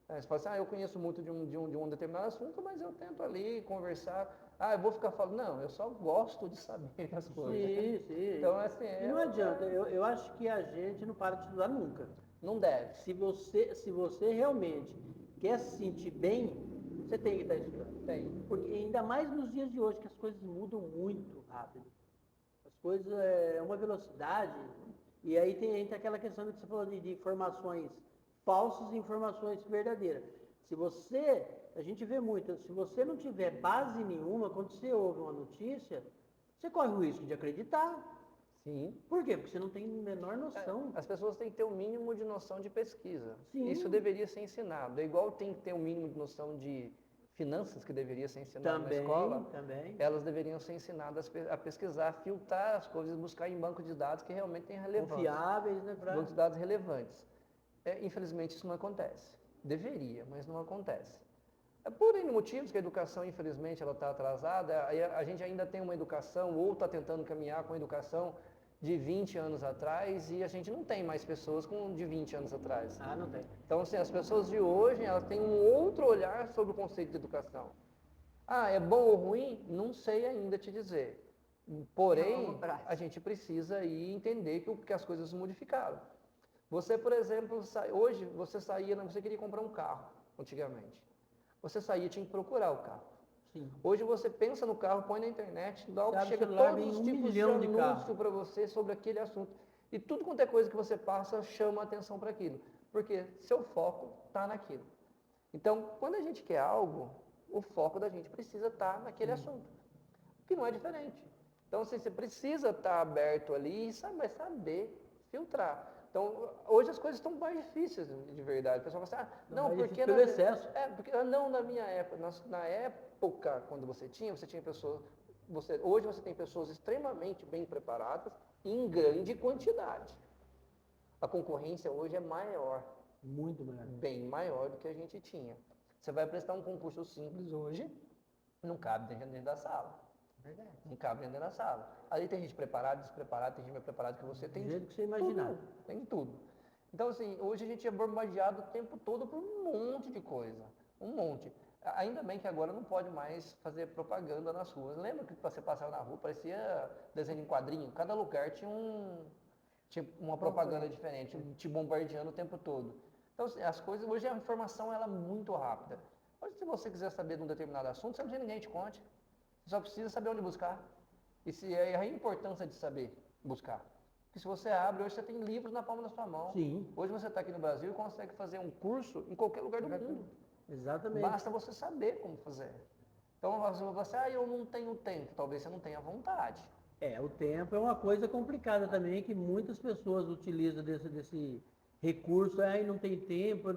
Você fala assim, eu conheço muito de um determinado assunto, mas eu tento ali conversar. Eu vou ficar falando. Não, eu só gosto de saber as coisas. Sim. Então, assim... E não adianta, eu acho que a gente não para de estudar nunca. Não deve. Se você realmente quer se sentir bem, você tem que estar estudando. Tem. Porque ainda mais nos dias de hoje, que as coisas mudam muito rápido. As coisas uma velocidade. E aí tem aquela questão que você falou de informações falsas e informações verdadeiras. A gente vê muito, se você não tiver base nenhuma, quando você ouve uma notícia, você corre o risco de acreditar. Sim. Por quê? Porque você não tem a menor noção. As pessoas têm que ter o mínimo de noção de pesquisa. Sim. Isso deveria ser ensinado. É igual tem que ter o mínimo de noção de finanças, que deveria ser ensinado na escola. Também. Elas deveriam ser ensinadas a pesquisar, a filtrar as coisas, buscar em banco de dados que realmente tem relevância. Confiáveis, né? Banco de dados relevantes. Infelizmente isso não acontece. Deveria, mas não acontece. Por N motivos que a educação, infelizmente, ela está atrasada. A gente ainda tem uma educação, ou está tentando caminhar com a educação de 20 anos atrás, e a gente não tem mais pessoas de 20 anos atrás. Não tem. Então, assim, as pessoas de hoje, elas têm um outro olhar sobre o conceito de educação. É bom ou ruim? Não sei ainda te dizer. Porém, a gente precisa aí entender que as coisas modificaram. Você, por exemplo, hoje você queria comprar um carro, antigamente. Você saía, tinha que procurar o carro. Sim. Hoje você pensa no carro, põe na internet, logo chega celular, todos os um tipos de milhão de anúncio para você sobre aquele assunto. E tudo quanto é coisa que você passa chama a atenção para aquilo. Porque seu foco está naquilo. Então, quando a gente quer algo, o foco da gente precisa estar naquele assunto. Que não é diferente. Então, assim, você precisa estar aberto ali e saber filtrar. Então, hoje as coisas estão mais difíceis, de verdade. O pessoal fala assim, não, porque... Pelo excesso. Não, na minha época. Na época, quando você tinha pessoas... Hoje você tem pessoas extremamente bem preparadas em grande quantidade. A concorrência hoje é maior. Muito maior. Bem maior do que a gente tinha. Você vai prestar um concurso simples hoje, não cabe dentro da sala. Verdade. Não cabe dentro da sala. Ali tem gente preparada, despreparada, tem gente mais preparada que você. Tem do jeito que você imaginar. Tem tudo. Então, assim, hoje a gente é bombardeado o tempo todo por um monte de coisa. Um monte. Ainda bem que agora não pode mais fazer propaganda nas ruas. Lembra que você passava na rua, parecia desenho em quadrinho? Cada lugar tinha uma propaganda diferente, te bombardeando o tempo todo. Então, assim, as coisas, hoje a informação ela é muito rápida. Hoje, se você quiser saber de um determinado assunto, você não precisa ninguém te conte. Você só precisa saber onde buscar. E se é a importância de saber buscar. Porque se você abre, hoje você tem livros na palma da sua mão. Sim. Hoje você está aqui no Brasil e consegue fazer um curso em qualquer lugar do mundo. Exatamente. Basta você saber como fazer. Então, você, eu não tenho tempo. Talvez você não tenha vontade. O tempo é uma coisa complicada também, que muitas pessoas utilizam desse recurso, não tem tempo.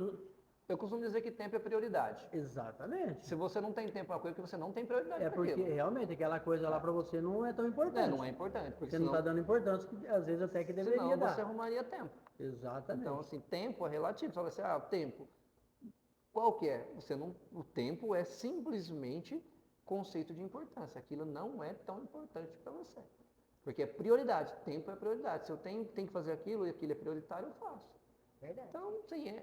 Eu costumo dizer que tempo é prioridade. Exatamente. Se você não tem tempo para uma coisa, você não tem prioridade para porque aquilo. realmente aquela coisa lá para você não é tão importante. Não é importante. Porque você não está dando importância, que às vezes até que deveria senão dar. Você arrumaria tempo. Exatamente. Então, assim, tempo é relativo. Você fala assim, tempo. Qual que é? O tempo é simplesmente conceito de importância. Aquilo não é tão importante para você. Porque é prioridade. Tempo é prioridade. Se eu tenho que fazer aquilo e aquilo é prioritário, eu faço. Verdade. Então, sim,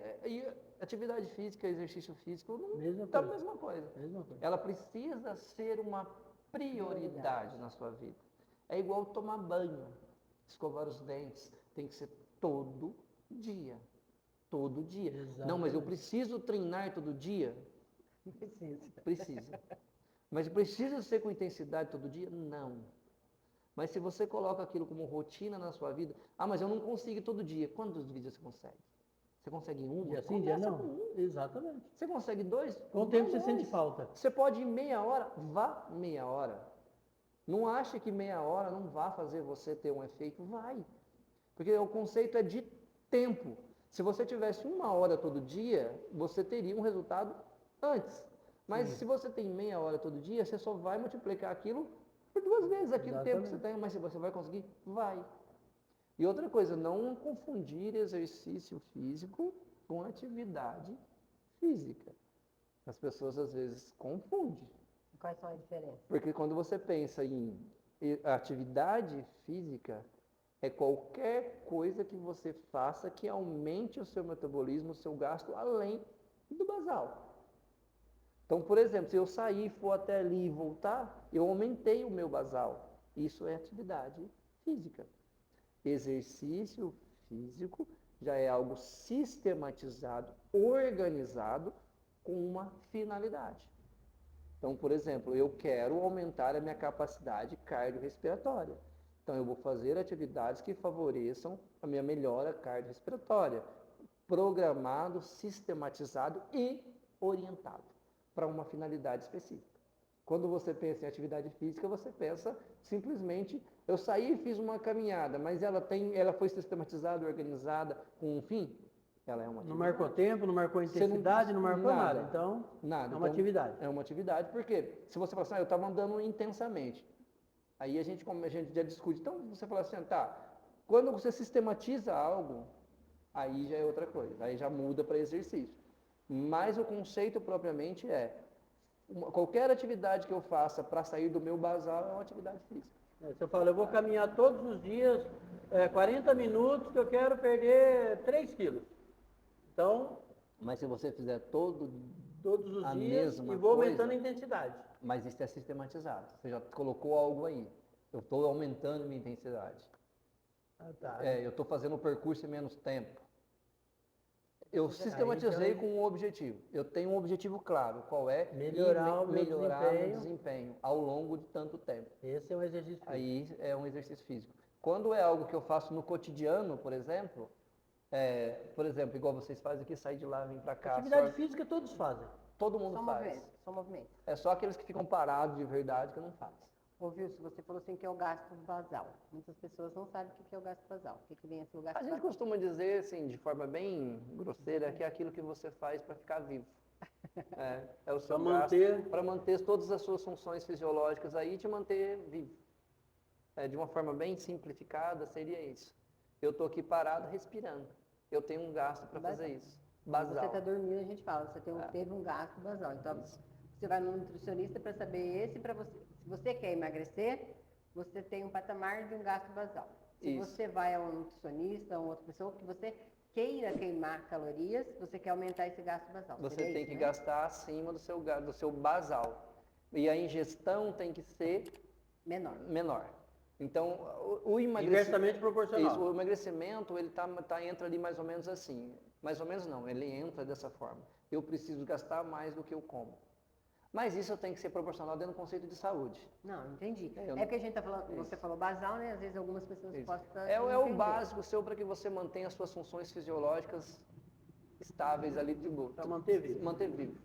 atividade física, exercício físico, não mesma tá a coisa. mesma coisa. Mesma coisa. Ela precisa ser uma prioridade na sua vida. É igual tomar banho, escovar os dentes, tem que ser todo dia. Todo dia. Exatamente. Não, mas eu preciso treinar todo dia? Precisa. Mas precisa ser com intensidade todo dia? Não. Mas se você coloca aquilo como rotina na sua vida, mas eu não consigo todo dia. Quantos dias você consegue? Você consegue um? Dia sim, dia não? Exatamente. Você consegue 2? Com o tempo você sente falta. Você pode ir meia hora? Vá meia hora. Não ache que meia hora não vai fazer você ter um efeito? Vai. Porque o conceito é de tempo. Se você tivesse 1 hora todo dia, você teria um resultado antes. Mas se você tem meia hora todo dia, você só vai multiplicar aquilo por 2 vezes aquele tempo que você tem. Mas se você vai conseguir, vai. E outra coisa, não confundir exercício físico com atividade física. As pessoas às vezes confundem. Quais são as diferenças? Porque quando você pensa em atividade física, é qualquer coisa que você faça que aumente o seu metabolismo, o seu gasto, além do basal. Então, por exemplo, se eu sair, for até ali e voltar, eu aumentei o meu basal. Isso é atividade física. Exercício físico já é algo sistematizado, organizado, com uma finalidade. Então, por exemplo, eu quero aumentar a minha capacidade cardiorrespiratória. Então, eu vou fazer atividades que favoreçam a minha melhora cardiorrespiratória, programado, sistematizado e orientado para uma finalidade específica. Quando você pensa em atividade física, você pensa simplesmente, eu saí e fiz uma caminhada, mas ela foi sistematizada, organizada, com um fim? Ela é uma atividade. Não marcou tempo, não marcou intensidade, não marcou nada. Então, nada. É uma atividade. É uma atividade, porque se você falar assim, eu estava andando intensamente, aí a gente já discute. Então, você fala assim, quando você sistematiza algo, aí já é outra coisa, aí já muda para exercício. Mas o conceito propriamente qualquer atividade que eu faça para sair do meu basal é uma atividade física. Se eu falo, eu vou caminhar todos os dias, 40 minutos, que eu quero perder 3 quilos. Então... Mas se você fizer todos os dias e vou aumentando a intensidade. Mas isso é sistematizado. Você já colocou algo aí. Eu estou aumentando minha intensidade. Eu estou fazendo o percurso em menos tempo. Eu sistematizei com um objetivo. Eu tenho um objetivo claro. Qual é? Melhorar o meu desempenho ao longo de tanto tempo. Esse é um exercício físico. Aí é um exercício físico. Quando é algo que eu faço no cotidiano, por exemplo, igual vocês fazem aqui, sair de lá, vir para cá. Atividade física todos fazem. Todo mundo faz. Só movimento. É só aqueles que ficam parados de verdade que não fazem. Ouviu? Se você falou assim que é o gasto basal. Muitas pessoas não sabem o que é o gasto basal. O que vem a ser o gasto basal? A gente costuma dizer, assim, de forma bem grosseira, que é aquilo que você faz para ficar vivo. É o seu gasto para manter todas as suas funções fisiológicas aí e te manter vivo. De uma forma bem simplificada, seria isso. Eu estou aqui parado, respirando. Eu tenho um gasto para fazer isso. Basal. Você está dormindo, a gente fala, teve um gasto basal. Então, você vai no nutricionista para saber para você. Se você quer emagrecer, você tem um patamar de um gasto basal. Se você vai a um nutricionista, a uma outra pessoa, que você queira queimar calorias, você quer aumentar esse gasto basal. Você Seria tem isso, que né? gastar acima do seu basal. E a ingestão tem que ser Menor. menor. Então, o Inversamente proporcional. Isso, o emagrecimento, ele entra ali mais ou menos assim. Mais ou menos não, ele entra dessa forma. Eu preciso gastar mais do que eu como. Mas isso tem que ser proporcional dentro do conceito de saúde. Não, entendi. Eu É não- porque a gente tá falando, você falou basal, né? Às vezes algumas pessoas Isso. possam É não o entender. básico seu para que você mantenha as suas funções fisiológicas estáveis ali de boa. Para manter vivo. Manter vivo.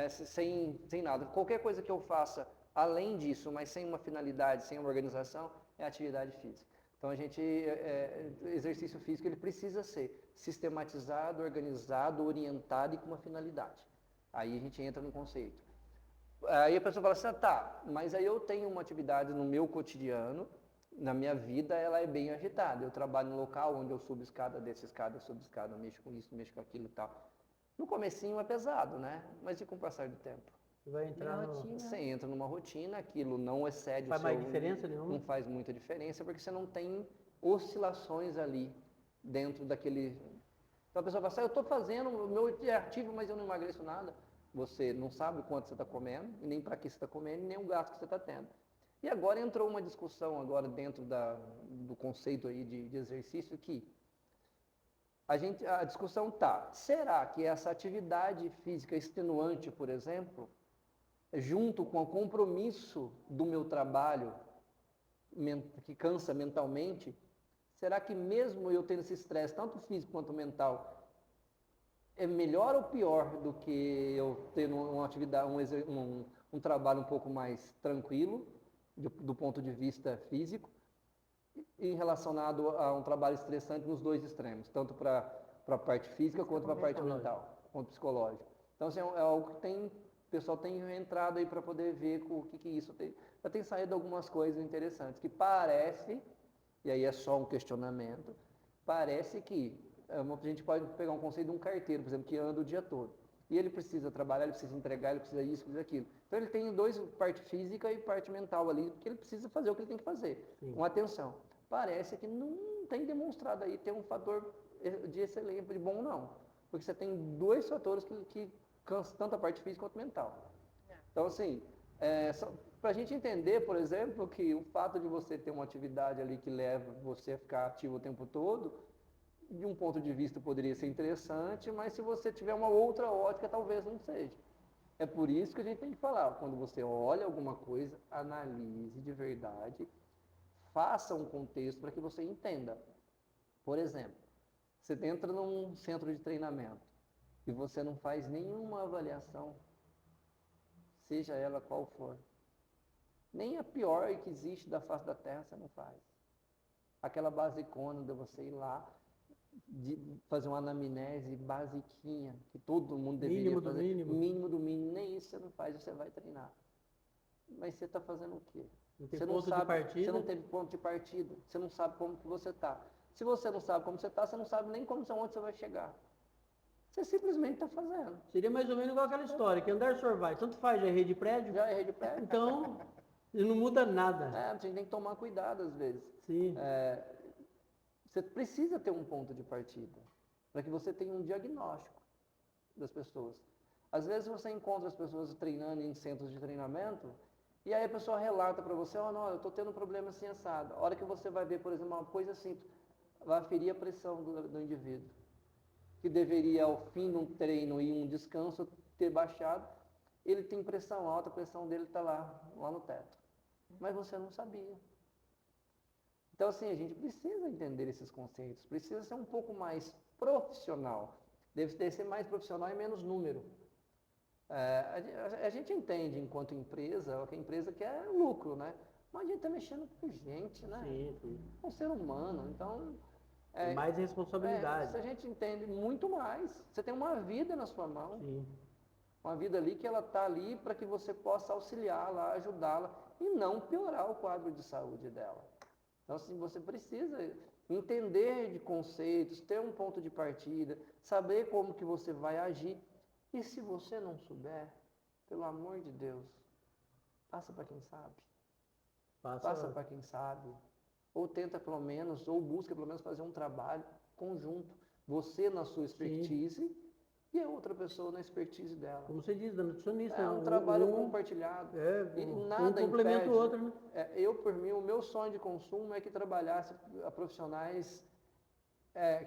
Sem nada. Qualquer coisa que eu faça além disso, mas sem uma finalidade, sem uma organização, é atividade física. Então exercício físico ele precisa ser sistematizado, organizado, orientado e com uma finalidade. Aí a gente entra no conceito. Aí a pessoa fala assim, tá, mas aí eu tenho uma atividade no meu cotidiano, na minha vida ela é bem agitada. Eu trabalho num local onde eu subo escada, desço escada, subo escada, mexo com isso, mexo com aquilo e tal. No comecinho é pesado, né? Mas e com o passar do tempo? Vai entrar Na no... rotina. Você entra numa rotina, aquilo não excede Faz o seu... mais diferença nenhuma? Não faz muita diferença, porque você não tem oscilações ali dentro daquele... Então a pessoa fala assim, eu estou fazendo, o meu é ativo, mas eu não emagreço nada. Você não sabe quanto você está comendo, e nem para que você está comendo, e nem o gasto que você está tendo. E agora entrou uma discussão agora dentro do conceito aí de exercício que a discussão tá, será que essa atividade física extenuante, por exemplo, junto com o compromisso do meu trabalho, que cansa mentalmente, será que mesmo eu tendo esse estresse, tanto físico quanto mental, é melhor ou pior do que eu ter uma atividade, um trabalho um pouco mais tranquilo, do ponto de vista físico, e relacionado a um trabalho estressante nos dois extremos, tanto para a parte física quanto para a parte mental, quanto psicológica. Então, assim, é algo que o pessoal tem entrado aí para poder ver o que isso tem. Já tem saído algumas coisas interessantes, que parece, e aí é só um questionamento, parece que a gente pode pegar um conceito de um carteiro, por exemplo, que anda o dia todo. E ele precisa trabalhar, ele precisa entregar, ele precisa isso, precisa aquilo. Então ele tem parte física e parte mental ali, porque ele precisa fazer o que ele tem que fazer, com atenção. Parece que não tem demonstrado aí ter um fator de excelência, de bom não. Porque você tem dois fatores que cansam tanto a parte física quanto mental. Então, assim, para a gente entender, por exemplo, que o fato de você ter uma atividade ali que leva você a ficar ativo o tempo todo, de um ponto de vista poderia ser interessante, mas se você tiver uma outra ótica, talvez não seja. É por isso que a gente tem que falar, quando você olha alguma coisa, analise de verdade, faça um contexto para que você entenda. Por exemplo, você entra num centro de treinamento e você não faz nenhuma avaliação, seja ela qual for. Nem a pior que existe da face da terra você não faz. Aquela basicona de você ir lá, de fazer uma anamnese basiquinha, que todo mundo deveria Mínimo fazer. do mínimo. Mínimo do mínimo, nem isso você não faz, você vai treinar. Mas você está fazendo o quê? Não tem Você não ponto de sabe, partida. você não teve ponto de partida, você não sabe como que você está. Se você não sabe como você está, você não sabe nem onde você vai chegar. Você simplesmente está fazendo. Seria mais ou menos igual aquela história, que andar só vai. Tanto faz, já errei de prédio. Já errei de pé? Então, não muda nada. A gente tem que tomar cuidado às vezes. Sim. Você precisa ter um ponto de partida, para que você tenha um diagnóstico das pessoas. Às vezes você encontra as pessoas treinando em centros de treinamento, e aí a pessoa relata para você, não, eu estou tendo um problema assim assado. A hora que você vai ver, por exemplo, uma coisa simples, vai aferir a pressão do indivíduo, que deveria, ao fim de um treino e um descanso, ter baixado, ele tem pressão alta, a pressão dele está lá no teto. Mas você não sabia. Então, assim, a gente precisa entender esses conceitos, precisa ser um pouco mais profissional. Deve ser mais profissional e menos número. A gente entende, enquanto empresa, que a empresa quer lucro, né? Mas a gente está mexendo com gente, né? Sim. Com ser humano. Então, Tem mais responsabilidade. a gente entende muito mais. Você tem uma vida na sua mão. Sim. Uma vida ali que ela está ali para que você possa auxiliá-la, ajudá-la e não piorar o quadro de saúde dela. Então, assim, você precisa entender de conceitos, ter um ponto de partida, saber como que você vai agir. E se você não souber, pelo amor de Deus, passa para quem sabe. Passa para quem sabe. Ou tenta pelo menos, ou busca pelo menos fazer um trabalho conjunto Você na sua expertise e a outra pessoa na expertise dela. Como você diz, da nutricionista. É um trabalho compartilhado. E nada um complementa impede. o outro, né? Eu, por mim, o meu sonho de consumo é que trabalhasse a profissionais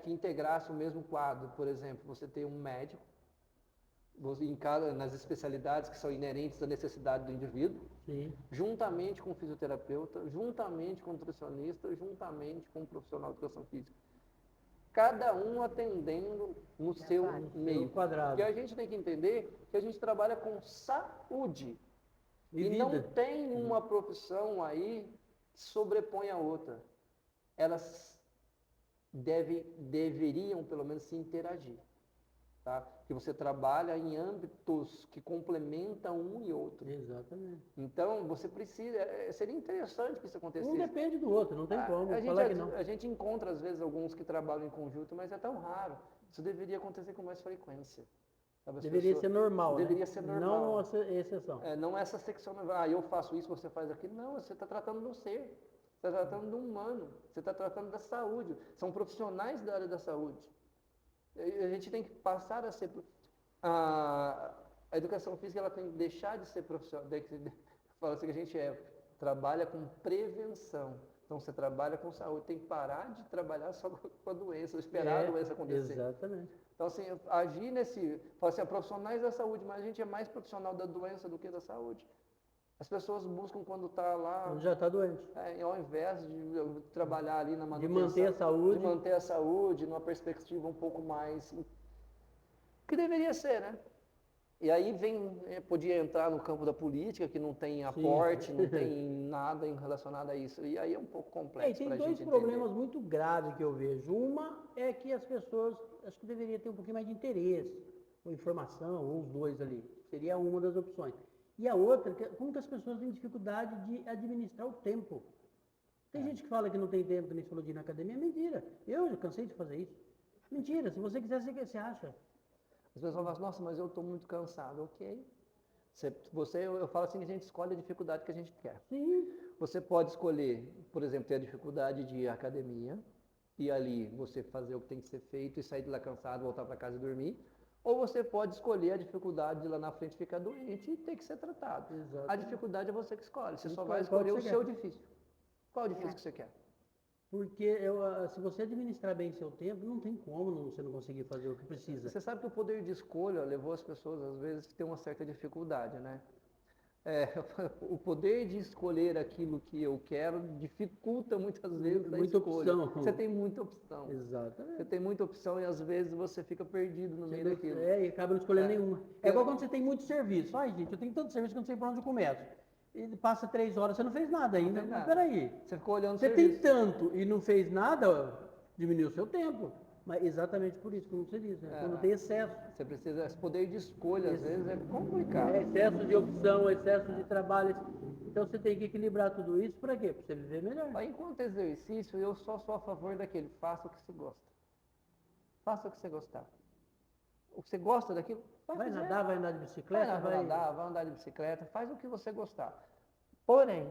que integrassem o mesmo quadro. Por exemplo, você tem um médico, nas especialidades que são inerentes à necessidade do indivíduo, Sim. juntamente com o fisioterapeuta, juntamente com o nutricionista, juntamente com o profissional de educação física. Cada um atendendo no seu meio. Quadrado. E a gente tem que entender que a gente trabalha com saúde. E vida. não tem uma profissão aí que sobrepõe a outra. Elas deveriam, pelo menos, se interagir. Tá? Que você trabalha em âmbitos que complementam um e outro. Exatamente. Então, você precisa... Seria interessante que isso acontecesse. Um depende do outro, não tem como falar que não. A gente encontra, às vezes, alguns que trabalham em conjunto, mas é tão raro. Isso deveria acontecer com mais frequência. Deveria ser normal, Deveria ser normal. Não exceção. Não essa secção, eu faço isso, você faz aquilo. Não, você está tratando do ser. Você está tratando do humano. Você está tratando da saúde. São profissionais da área da saúde. A gente tem que passar a ser... A educação física ela tem que deixar de ser profissional. Fala assim que a gente trabalha com prevenção. Então você trabalha com saúde. Tem que parar de trabalhar só com a doença, esperar a doença acontecer. Exatamente. Então, assim, agir nesse... Fala assim, profissionais da saúde, mas a gente é mais profissional da doença do que da saúde. As pessoas buscam quando está lá... Quando já está doente. Ao invés de trabalhar ali na manutenção... De manter a saúde. De manter a saúde, numa perspectiva um pouco mais... Que deveria ser, né? E aí podia entrar no campo da política, que não tem aporte, não tem nada relacionado a isso. E aí é um pouco complexo para a gente entender. Tem dois problemas muito graves que eu vejo. Uma é que as pessoas, acho que deveria ter um pouquinho mais de interesse, ou informação, ou os dois ali. Seria uma das opções. E a outra, como que as pessoas têm dificuldade de administrar o tempo. Tem gente que fala que não tem tempo, que nem você falou de ir na academia. É mentira. Eu já cansei de fazer isso. Mentira. Se você quiser, você acha. As pessoas falam assim, nossa, mas eu estou muito cansado. Ok. Eu falo assim que a gente escolhe a dificuldade que a gente quer. Sim. Você pode escolher, por exemplo, ter a dificuldade de ir à academia, e ali você fazer o que tem que ser feito e sair de lá cansado, voltar para casa e dormir. Ou você pode escolher a dificuldade de lá na frente ficar doente e ter que ser tratado. Exato. A dificuldade é você que escolhe. Você só vai escolher o seu difícil. Qual o difícil que você quer? Porque se você administrar bem seu tempo, não tem como você não conseguir fazer o que precisa. Você sabe que o poder de escolha levou as pessoas, às vezes, a ter uma certa dificuldade, né? O poder de escolher aquilo que eu quero dificulta muitas vezes a escolha. Opção. Você tem muita opção. Exatamente. Você tem muita opção e às vezes você fica perdido no meio daquilo. E acaba não escolhendo nenhuma. É igual quando você tem muito serviço. Ai, gente, eu tenho tanto serviço que eu não sei por onde eu começo. E passa 3 horas, você não fez nada ainda. Mas peraí. Você ficou olhando o Você serviço. tem tanto e não fez nada, diminuiu o seu tempo. Mas exatamente por isso, como você diz, né? Quando tem excesso. Você precisa, esse poder de escolha, às vezes, é complicado. Excesso de opção, excesso de trabalho. Então você tem que equilibrar tudo isso para quê? Para você viver melhor. Mas enquanto exercício, eu só sou a favor daquele, faça o que você gosta. Faça o que você gostar. O que você gosta daquilo, vai nadar, vai andar de bicicleta? Vai andar de bicicleta, faz o que você gostar. Porém,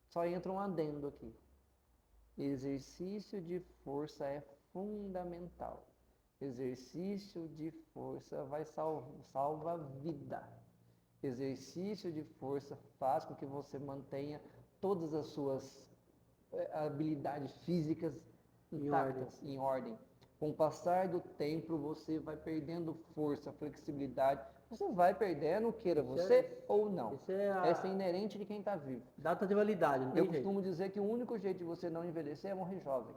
só entra um adendo aqui. Exercício de força é fundamental. Exercício de força salva a vida. Exercício de força faz com que você mantenha todas as suas habilidades físicas intactas, em ordem. Com o passar do tempo, você vai perdendo força, flexibilidade. Você vai perdendo, queira você ou não. Essa é inerente de quem está vivo. Data de validade, não tem jeito. Eu costumo dizer que o único jeito de você não envelhecer é morrer jovem.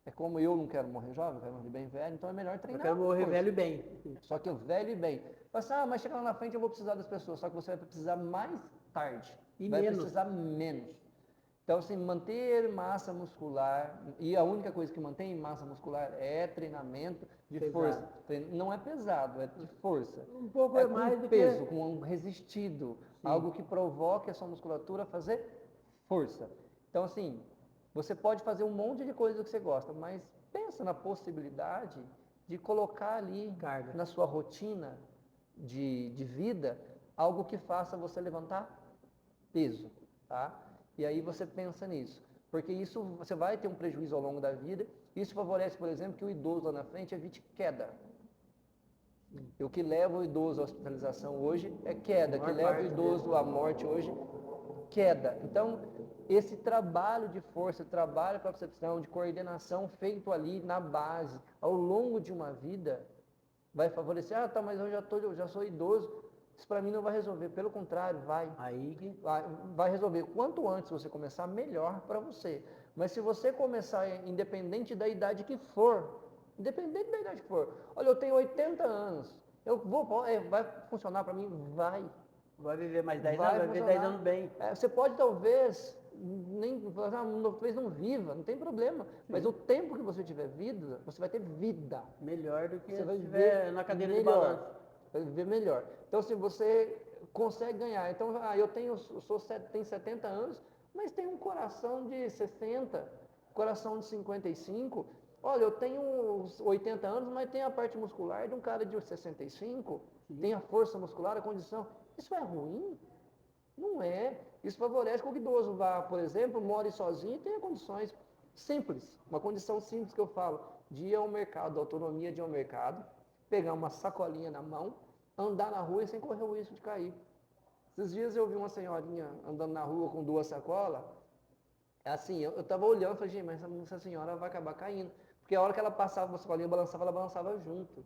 É como eu não quero morrer jovem, eu quero morrer bem velho, então é melhor treinar. Eu quero morrer velho e bem. Só que velho e bem. Mas chegar lá na frente eu vou precisar das pessoas, só que você vai precisar mais tarde. E vai menos. Precisar menos. Então, assim, manter massa muscular, e a única coisa que mantém massa muscular é treinamento de força. Não é pesado, é de força. Um pouco mais com peso, com um resistido, algo que provoque a sua musculatura a fazer força. Então, assim, você pode fazer um monte de coisa que você gosta, mas pensa na possibilidade de colocar ali na sua rotina de vida algo que faça você levantar peso, tá? E aí você pensa nisso. porque isso você vai ter um prejuízo ao longo da vida. Isso favorece, por exemplo, que o idoso lá na frente evite queda. E o que leva o idoso à hospitalização hoje é queda, o que leva o idoso à morte hoje, queda. Então, esse trabalho de força, trabalho para percepção, de coordenação feito ali na base, ao longo de uma vida, vai favorecer. Ah, tá, mas eu já sou idoso. Isso para mim não vai resolver. Pelo contrário, vai resolver. Quanto antes você começar, melhor para você. Mas se você começar, independente da idade que for, olha, eu tenho 80 anos, vai funcionar para mim? Vai. Vai viver mais 10 anos, vai viver 10 anos bem. Você pode talvez talvez não viva, não tem problema. Sim. Mas o tempo que você tiver vida, você vai ter vida. Melhor do que você vai viver na cadeira de balanço. Vai viver melhor. Então, se você consegue ganhar, então, eu tenho 70 anos, mas tenho um coração de 60, coração de 55. Olha, eu tenho 80 anos, mas tenho a parte muscular de um cara de 65, tem a força muscular, a condição. Isso é ruim? Não é. Isso favorece que o idoso vá, por exemplo, more sozinho e tenha condições simples. Uma condição simples que eu falo, de ir ao mercado, autonomia de ir ao mercado, pegar uma sacolinha na mão, andar na rua sem correr o risco de cair. Esses dias eu vi uma senhorinha andando na rua com 2 sacolas. Assim, eu estava olhando e falei, gente, mas essa senhora vai acabar caindo. Porque a hora que ela passava uma sacolinha, ela balançava junto.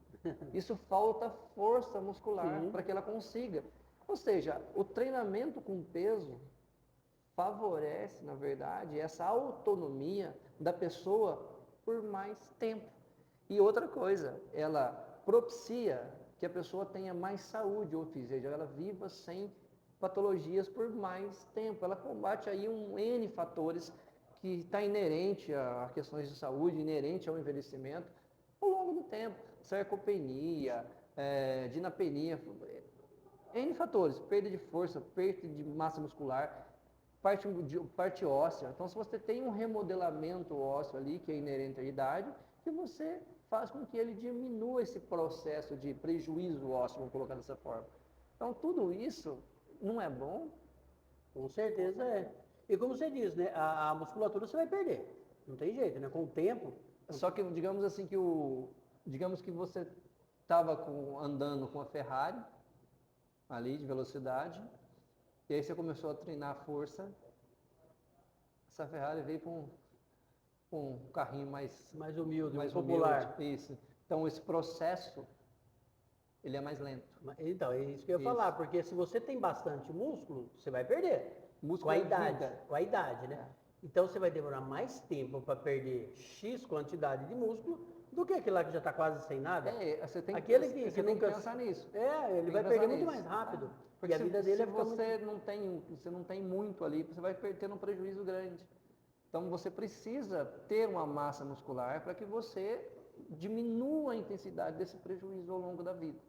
Isso falta força muscular para que ela consiga. Ou seja, o treinamento com peso favorece, na verdade, essa autonomia da pessoa por mais tempo. E outra coisa, ela propicia que a pessoa tenha mais saúde, ou seja, ela viva sem patologias por mais tempo. Ela combate aí um N fatores que está inerente a questões de saúde, inerente ao envelhecimento, ao longo do tempo. Sarcopenia, dinapenia, N fatores, perda de força, perda de massa muscular, parte óssea. Então, se você tem um remodelamento ósseo ali, que é inerente à idade, que você faz com que ele diminua esse processo de prejuízo ósseo, vamos colocar dessa forma. Então, tudo isso não é bom? Com certeza é. E como você diz, né, a musculatura você vai perder. Não tem jeito, né? Com o tempo. Só que, digamos assim, digamos que você estava andando com a Ferrari, ali de velocidade, e aí você começou a treinar a força, essa Ferrari veio com um carrinho mais humilde, mais popular. Humilde, isso. Então esse processo, ele é mais lento. Então, é isso que eu ia falar, porque se você tem bastante músculo, você vai perder. Músculo com a idade, né? Então você vai demorar mais tempo para perder X quantidade de músculo do que aquele lá que já está quase sem nada. Você tem aquele que nunca... pensar nisso. Ele vai perder muito mais rápido. Porque a vida dele se você não tem muito ali, você vai ter um prejuízo grande. Então você precisa ter uma massa muscular para que você diminua a intensidade desse prejuízo ao longo da vida.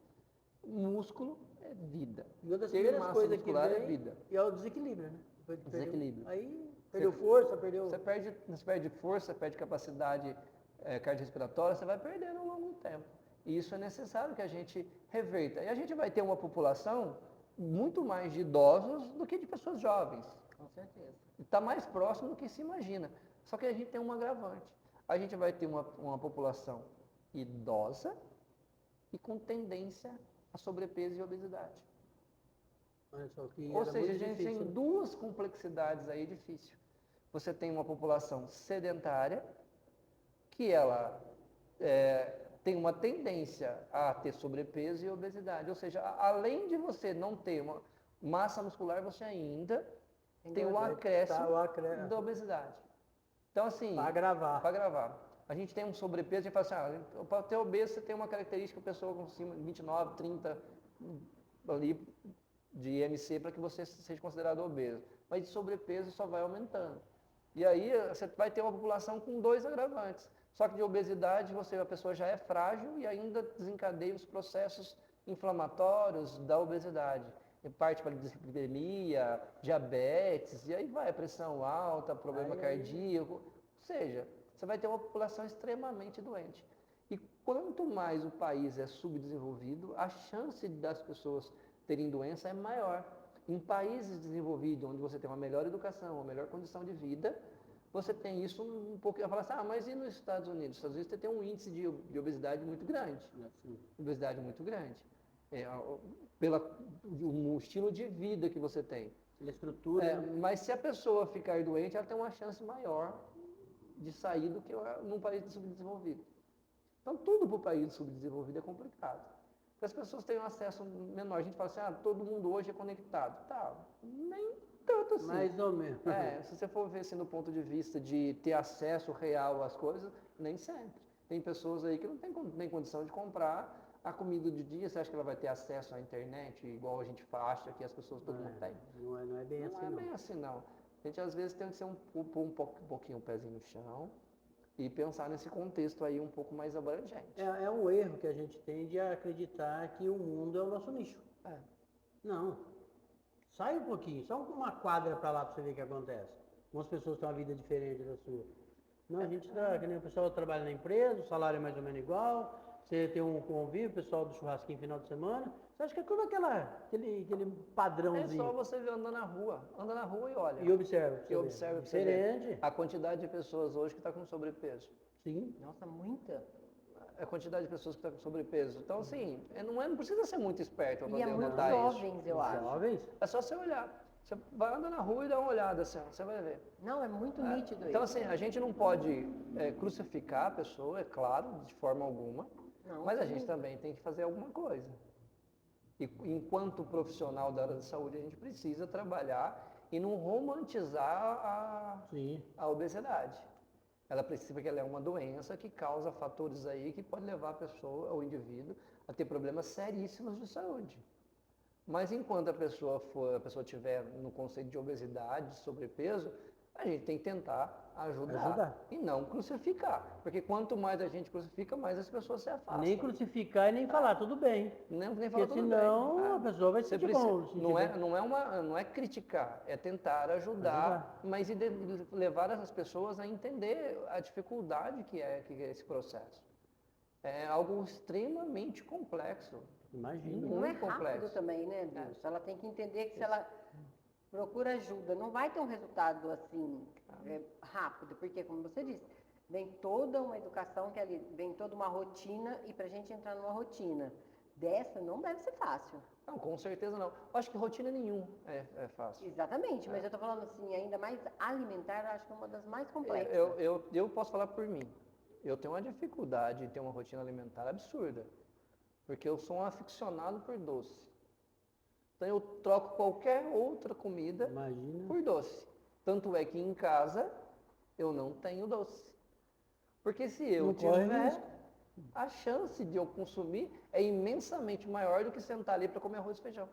Músculo é vida. E uma das primeiras coisas que vem é vida. E é o desequilíbrio, né? Desequilíbrio. Aí perdeu força, perdeu... Você perde força, perde capacidade cardiorrespiratória, você vai perdendo ao longo do tempo. E isso é necessário que a gente reverta. E a gente vai ter uma população muito mais de idosos do que de pessoas jovens. Com certeza. Está mais próximo do que se imagina. Só que a gente tem um agravante. A gente vai ter uma população idosa e com tendência a sobrepeso e obesidade. Ou seja, a gente tem duas complexidades aí difíceis. Você tem uma população sedentária, que ela tem uma tendência a ter sobrepeso e obesidade. Ou seja, além de você não ter uma massa muscular, você ainda tem o acréscimo da obesidade. Então, assim... Para agravar. A gente tem um sobrepeso, a gente fala assim, para ter obeso, você tem uma característica, a pessoa com 29, 30 ali de IMC para que você seja considerado obeso. Mas de sobrepeso só vai aumentando. E aí você vai ter uma população com 2 agravantes. Só que de obesidade, a pessoa já é frágil e ainda desencadeia os processos inflamatórios da obesidade. Parte para dislipidemia, diabetes, e aí vai, pressão alta, problema cardíaco. Ou seja, você vai ter uma população extremamente doente. E quanto mais o país é subdesenvolvido, a chance das pessoas terem doença é maior. Em países desenvolvidos, onde você tem uma melhor educação, uma melhor condição de vida, você tem isso um pouco, eu falo assim, mas e nos Estados Unidos? Nos Estados Unidos você tem um índice de obesidade muito grande, Assim, obesidade muito grande, pelo estilo de vida que você tem. pela estrutura, né? Mas se a pessoa ficar doente, ela tem uma chance maior de sair do que num país subdesenvolvido. Então, tudo para o país subdesenvolvido é complicado. Porque as pessoas têm um acesso menor. A gente fala assim, todo mundo hoje é conectado. Tá, nem tanto assim. Mais ou menos. Se você for ver assim, do ponto de vista de ter acesso real às coisas, nem sempre. Tem pessoas aí que não tem nem condição de comprar a comida do dia. Você acha que ela vai ter acesso à internet, igual a gente acha que as pessoas, todo mundo tem? Não é bem assim, Não é bem assim, não. A gente às vezes tem que ser pôr um pouquinho o pezinho no chão e pensar nesse contexto aí um pouco mais abrangente. É um erro que a gente tem de acreditar que o mundo é o nosso nicho. Não. Sai um pouquinho, só uma quadra para lá para você ver o que acontece. Algumas pessoas têm uma vida diferente da sua. Não, a gente que nem o pessoal trabalha na empresa, o salário é mais ou menos igual, você tem um convívio, o pessoal do churrasquinho final de semana. Você acha que é tudo aquele padrãozinho. É só você ver andando na rua. Anda na rua e olha. E observa. E observa pra você ver Diferente. a quantidade de pessoas hoje que está com sobrepeso. Sim. Nossa, muita. A quantidade de pessoas que estão com sobrepeso. Então, assim, não precisa ser muito esperto para E é poder muito notar jovens, isso. eu acho. Jovens? É só você olhar. Você vai andar na rua e dá uma olhada, assim, você vai ver. Não, é muito nítido Então, isso. assim, a gente não pode crucificar a pessoa, é claro, de forma alguma, Não, mas a sim. gente também tem que fazer alguma coisa. E enquanto profissional da área da saúde, a gente precisa trabalhar e não romantizar Sim. a obesidade. Ela precisa, porque ela é uma doença que causa fatores aí que pode levar a pessoa, o indivíduo, a ter problemas seríssimos de saúde. Mas enquanto a pessoa estiver no conceito de obesidade, de sobrepeso, a gente tem que tentar ajudar. E não crucificar. Porque quanto mais a gente crucifica, mais as pessoas se afastam. Nem crucificar e nem falar, tudo bem. Nem falar Porque tudo senão bem. a pessoa vai se sentir bom. Não é criticar, é tentar ajudar, mas levar as pessoas a entender a dificuldade que é esse processo. É algo extremamente complexo. Imagina. Não é muito rápido complexo. também, né, Dilson? Ela tem que entender que se ela procura ajuda, não vai ter um resultado assim rápido, porque, como você disse, vem toda uma educação que ali vem toda uma rotina e para a gente entrar numa rotina dessa não deve ser fácil. Não, com certeza não. Eu acho que rotina nenhuma é fácil. Exatamente, mas eu tô falando assim, ainda mais alimentar, eu acho que é uma das mais complexas. Eu posso falar por mim. Eu tenho uma dificuldade em ter uma rotina alimentar absurda. Porque eu sou um aficionado por doce. Então eu troco qualquer outra comida por doce. Tanto é que em casa eu não tenho doce. Porque se eu tiver, a chance de eu consumir é imensamente maior do que sentar ali para comer arroz e feijão.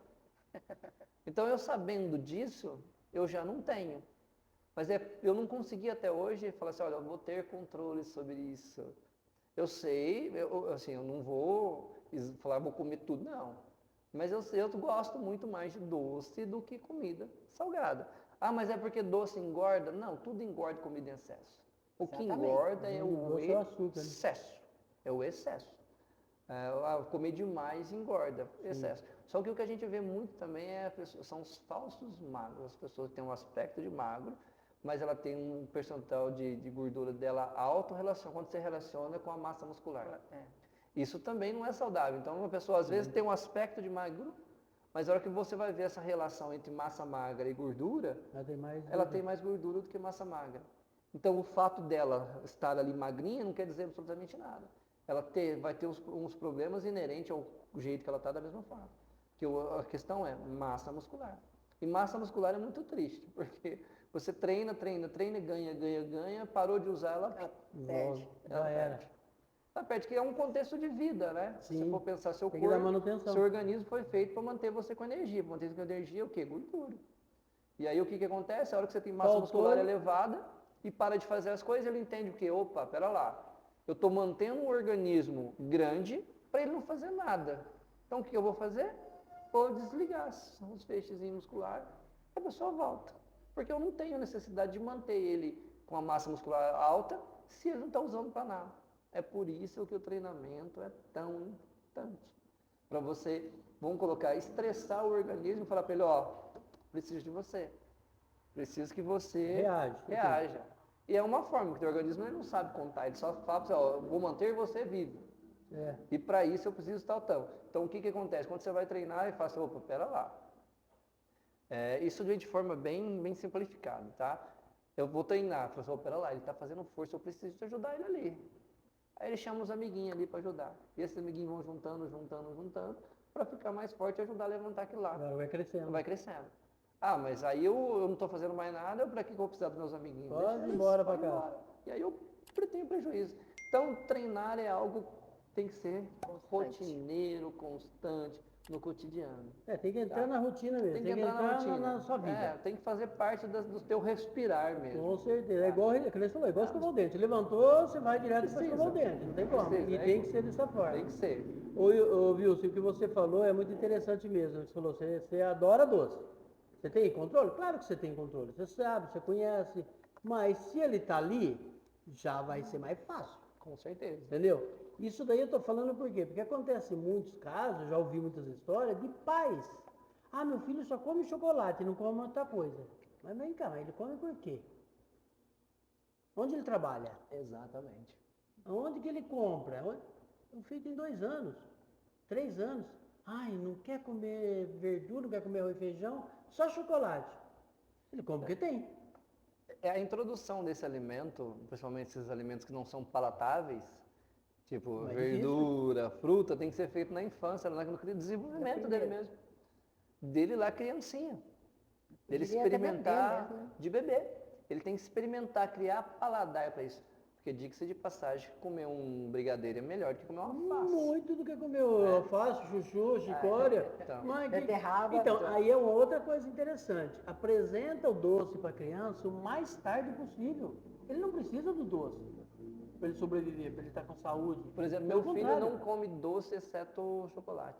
Então eu sabendo disso, eu já não tenho. Mas eu não consegui até hoje falar assim, olha, eu vou ter controle sobre isso. Eu sei, eu não vou falar, vou comer tudo, não. Mas eu gosto muito mais de doce do que comida salgada. Ah, mas é porque doce engorda? Não, tudo engorda comida em excesso. O que engorda é o excesso. É o excesso. Comer demais engorda, excesso. Só que o que a gente vê muito também são os falsos magros. As pessoas têm um aspecto de magro, mas ela tem um percentual de gordura dela alto quando você relaciona com a massa muscular. Isso também não é saudável. Então, uma pessoa às vezes tem um aspecto de magro, mas a hora que você vai ver essa relação entre massa magra e gordura, ela tem mais gordura do que massa magra. Então, o fato dela estar ali magrinha não quer dizer absolutamente nada. Ela vai ter uns problemas inerentes ao jeito que ela está da mesma forma. Que a questão é massa muscular. E massa muscular é muito triste, porque você treina, ganha, parou de usar, ela perde. Ela perde, que é um contexto de vida, né? Sim. Se você for pensar, seu Tem que dar corpo, manutenção. seu organismo foi feito para manter você com energia. Para manter com energia, o quê? Gordura. E aí o que acontece? A hora que você tem massa muscular elevada e para de fazer as coisas, ele entende o quê? Opa, pera lá. Eu estou mantendo um organismo grande para ele não fazer nada. Então o que eu vou fazer? Vou desligar os feixes musculares e a pessoa volta. Porque eu não tenho necessidade de manter ele com a massa muscular alta se ele não está usando para nada. É por isso que o treinamento é tão importante. Para você, vamos colocar, estressar o organismo e falar para ele, preciso de você. Preciso que você reaja. E é uma forma, porque o organismo ele não sabe contar, ele só fala assim, ó, vou manter você vivo. É. E para isso eu preciso tal. Então o que que acontece? Quando você vai treinar e fala assim, opa, pera lá. Isso de forma bem simplificada, tá? Eu vou treinar, falo assim, opa, pera lá, ele está fazendo força, eu preciso te ajudar ele ali. Aí ele chama os amiguinhos ali para ajudar. E esses amiguinhos vão juntando, para ficar mais forte e ajudar a levantar aquilo lá. Agora vai crescendo. Vai crescendo. Ah, mas aí eu não estou fazendo mais nada, para que eu vou precisar dos meus amiguinhos? Pode Deixa ir eles, embora pode pra ir cá. embora. E aí eu tenho prejuízo. Então, treinar é algo que tem que ser rotineiro, constante, no cotidiano. Tem que entrar Tá. na rotina mesmo. Tem que entrar na rotina. na sua vida. Tem que fazer parte do teu respirar mesmo. Com certeza. É igual, que nem você falou, igual escovar o dente. Levantou, você vai direto para escovar o dente. Não tem como. Precisa, E tem que ser dessa forma. Tem que ser. Ô Wilson, o que você falou é muito interessante mesmo. Você falou, você adora doce. Você tem controle? Claro que você tem controle. Você sabe, você conhece. Mas se ele está ali, já vai ser mais fácil. Com certeza. Entendeu? Isso daí eu tô falando por quê? Porque acontece em muitos casos, já ouvi muitas histórias, de pais. Ah, meu filho só come chocolate, não come outra coisa. Mas vem cá, ele come por quê? Onde ele trabalha? Exatamente. Onde que ele compra? O filho tem 2 anos, 3 anos. Ai, não quer comer verdura, não quer comer arroz e feijão, só chocolate. Ele come porque tem. É a introdução desse alimento, principalmente esses alimentos que não são palatáveis, tipo Mas verdura, fruta, tem que ser feito na infância, no desenvolvimento dele mesmo. Dele lá criancinha. Dele Devia até experimentar beber mesmo, né? de bebê. Ele tem que experimentar, criar paladar para isso. Porque diga-se de passagem, comer um brigadeiro é melhor do que comer uma alface. Muito do que comer alface, chuchu, chicória. Então. Mas Beterraba. então, aí é uma outra coisa interessante. Apresenta o doce para a criança o mais tarde possível. Ele não precisa do doce para ele sobreviver, para ele estar com saúde. Por exemplo, Pelo meu filho contrário. não come doce exceto chocolate.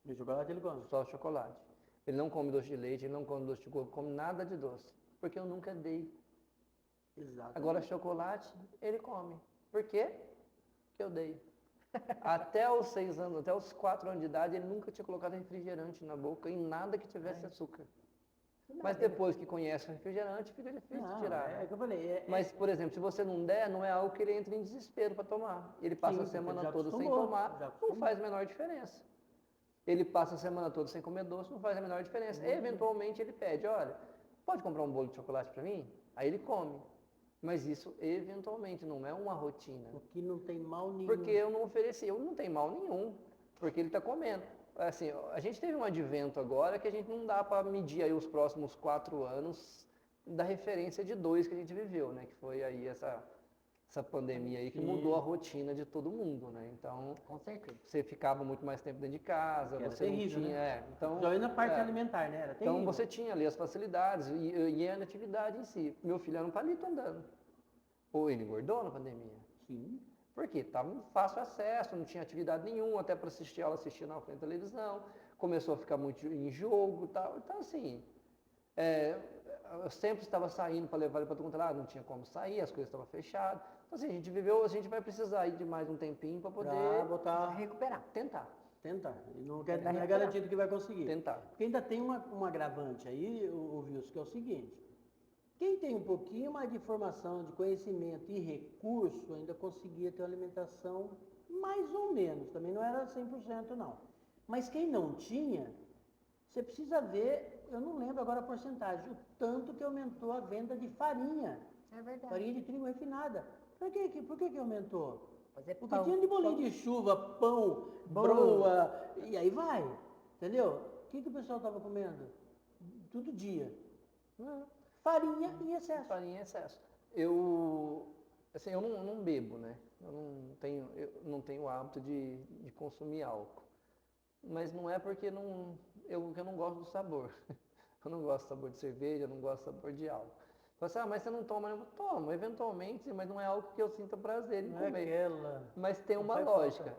De chocolate ele come. Só chocolate. Ele não come doce de leite, ele não come doce de coco, come nada de doce. Porque eu nunca dei. Exato. Agora chocolate, ele come. Por quê? Porque eu dei. Até os 6 anos, até os 4 anos de idade, ele nunca tinha colocado refrigerante na boca em nada que tivesse açúcar. Mas depois que conhece o refrigerante, fica difícil de tirar. É que eu falei. Mas, por exemplo, se você não der, não é algo que ele entra em desespero para tomar. Ele passa Sim, a semana já toda sem acostumou, tomar, já não acostumou. faz a menor diferença. Ele passa a semana toda sem comer doce, não faz a menor diferença. Eventualmente ele pede, olha, pode comprar um bolo de chocolate para mim? Aí ele come. Mas isso eventualmente, não é uma rotina. O que não tem mal nenhum. Porque eu não ofereci, eu não tem mal nenhum, porque ele está comendo. Assim, a gente teve um advento agora que a gente não dá para medir aí os próximos 4 anos da referência de 2 que a gente viveu, né? Que foi aí essa pandemia aí que mudou a rotina de todo mundo, né? Então, Com certeza. você ficava muito mais tempo dentro de casa, Era você terrível, não tinha... né? então, Já na parte alimentar, né? Era então terrível. você tinha ali as facilidades e a atividade em si. Meu filho era um palito andando. Ou ele engordou na pandemia. Sim. Por quê? Estava em fácil acesso, não tinha atividade nenhuma, até para assistir ela assistia na frente da televisão, começou a ficar muito em jogo e tal. Então, assim, eu sempre estava saindo para levar ele para todo mundo, não tinha como sair, as coisas estavam fechadas. Então, assim, a gente vai precisar aí de mais um tempinho para poder Recuperar. tentar. Tentar. E não é garantido que vai conseguir. Tentar. Porque ainda tem um agravante aí, o Wilson, que é o seguinte. Quem tem um pouquinho mais de formação, de conhecimento e recurso, ainda conseguia ter uma alimentação mais ou menos. Também não era 100% não. Mas quem não tinha, você precisa ver, eu não lembro agora a porcentagem, o tanto que aumentou a venda de farinha. É verdade. Farinha de trigo refinada. Por que aumentou? Fazer Porque pão. tinha de bolinho de chuva, pão, broa, e aí vai. Entendeu? O que o pessoal estava comendo? Todo dia. Farinha em excesso. Farinha em excesso. Eu não bebo, né? Eu não tenho o hábito de consumir álcool. Mas não é porque eu não gosto do sabor. Eu não gosto do sabor de cerveja, eu não gosto do sabor de álcool. Fala assim, mas você não toma? Eu tomo, eventualmente, mas não é algo que eu sinta prazer em comer. Mas tem uma lógica.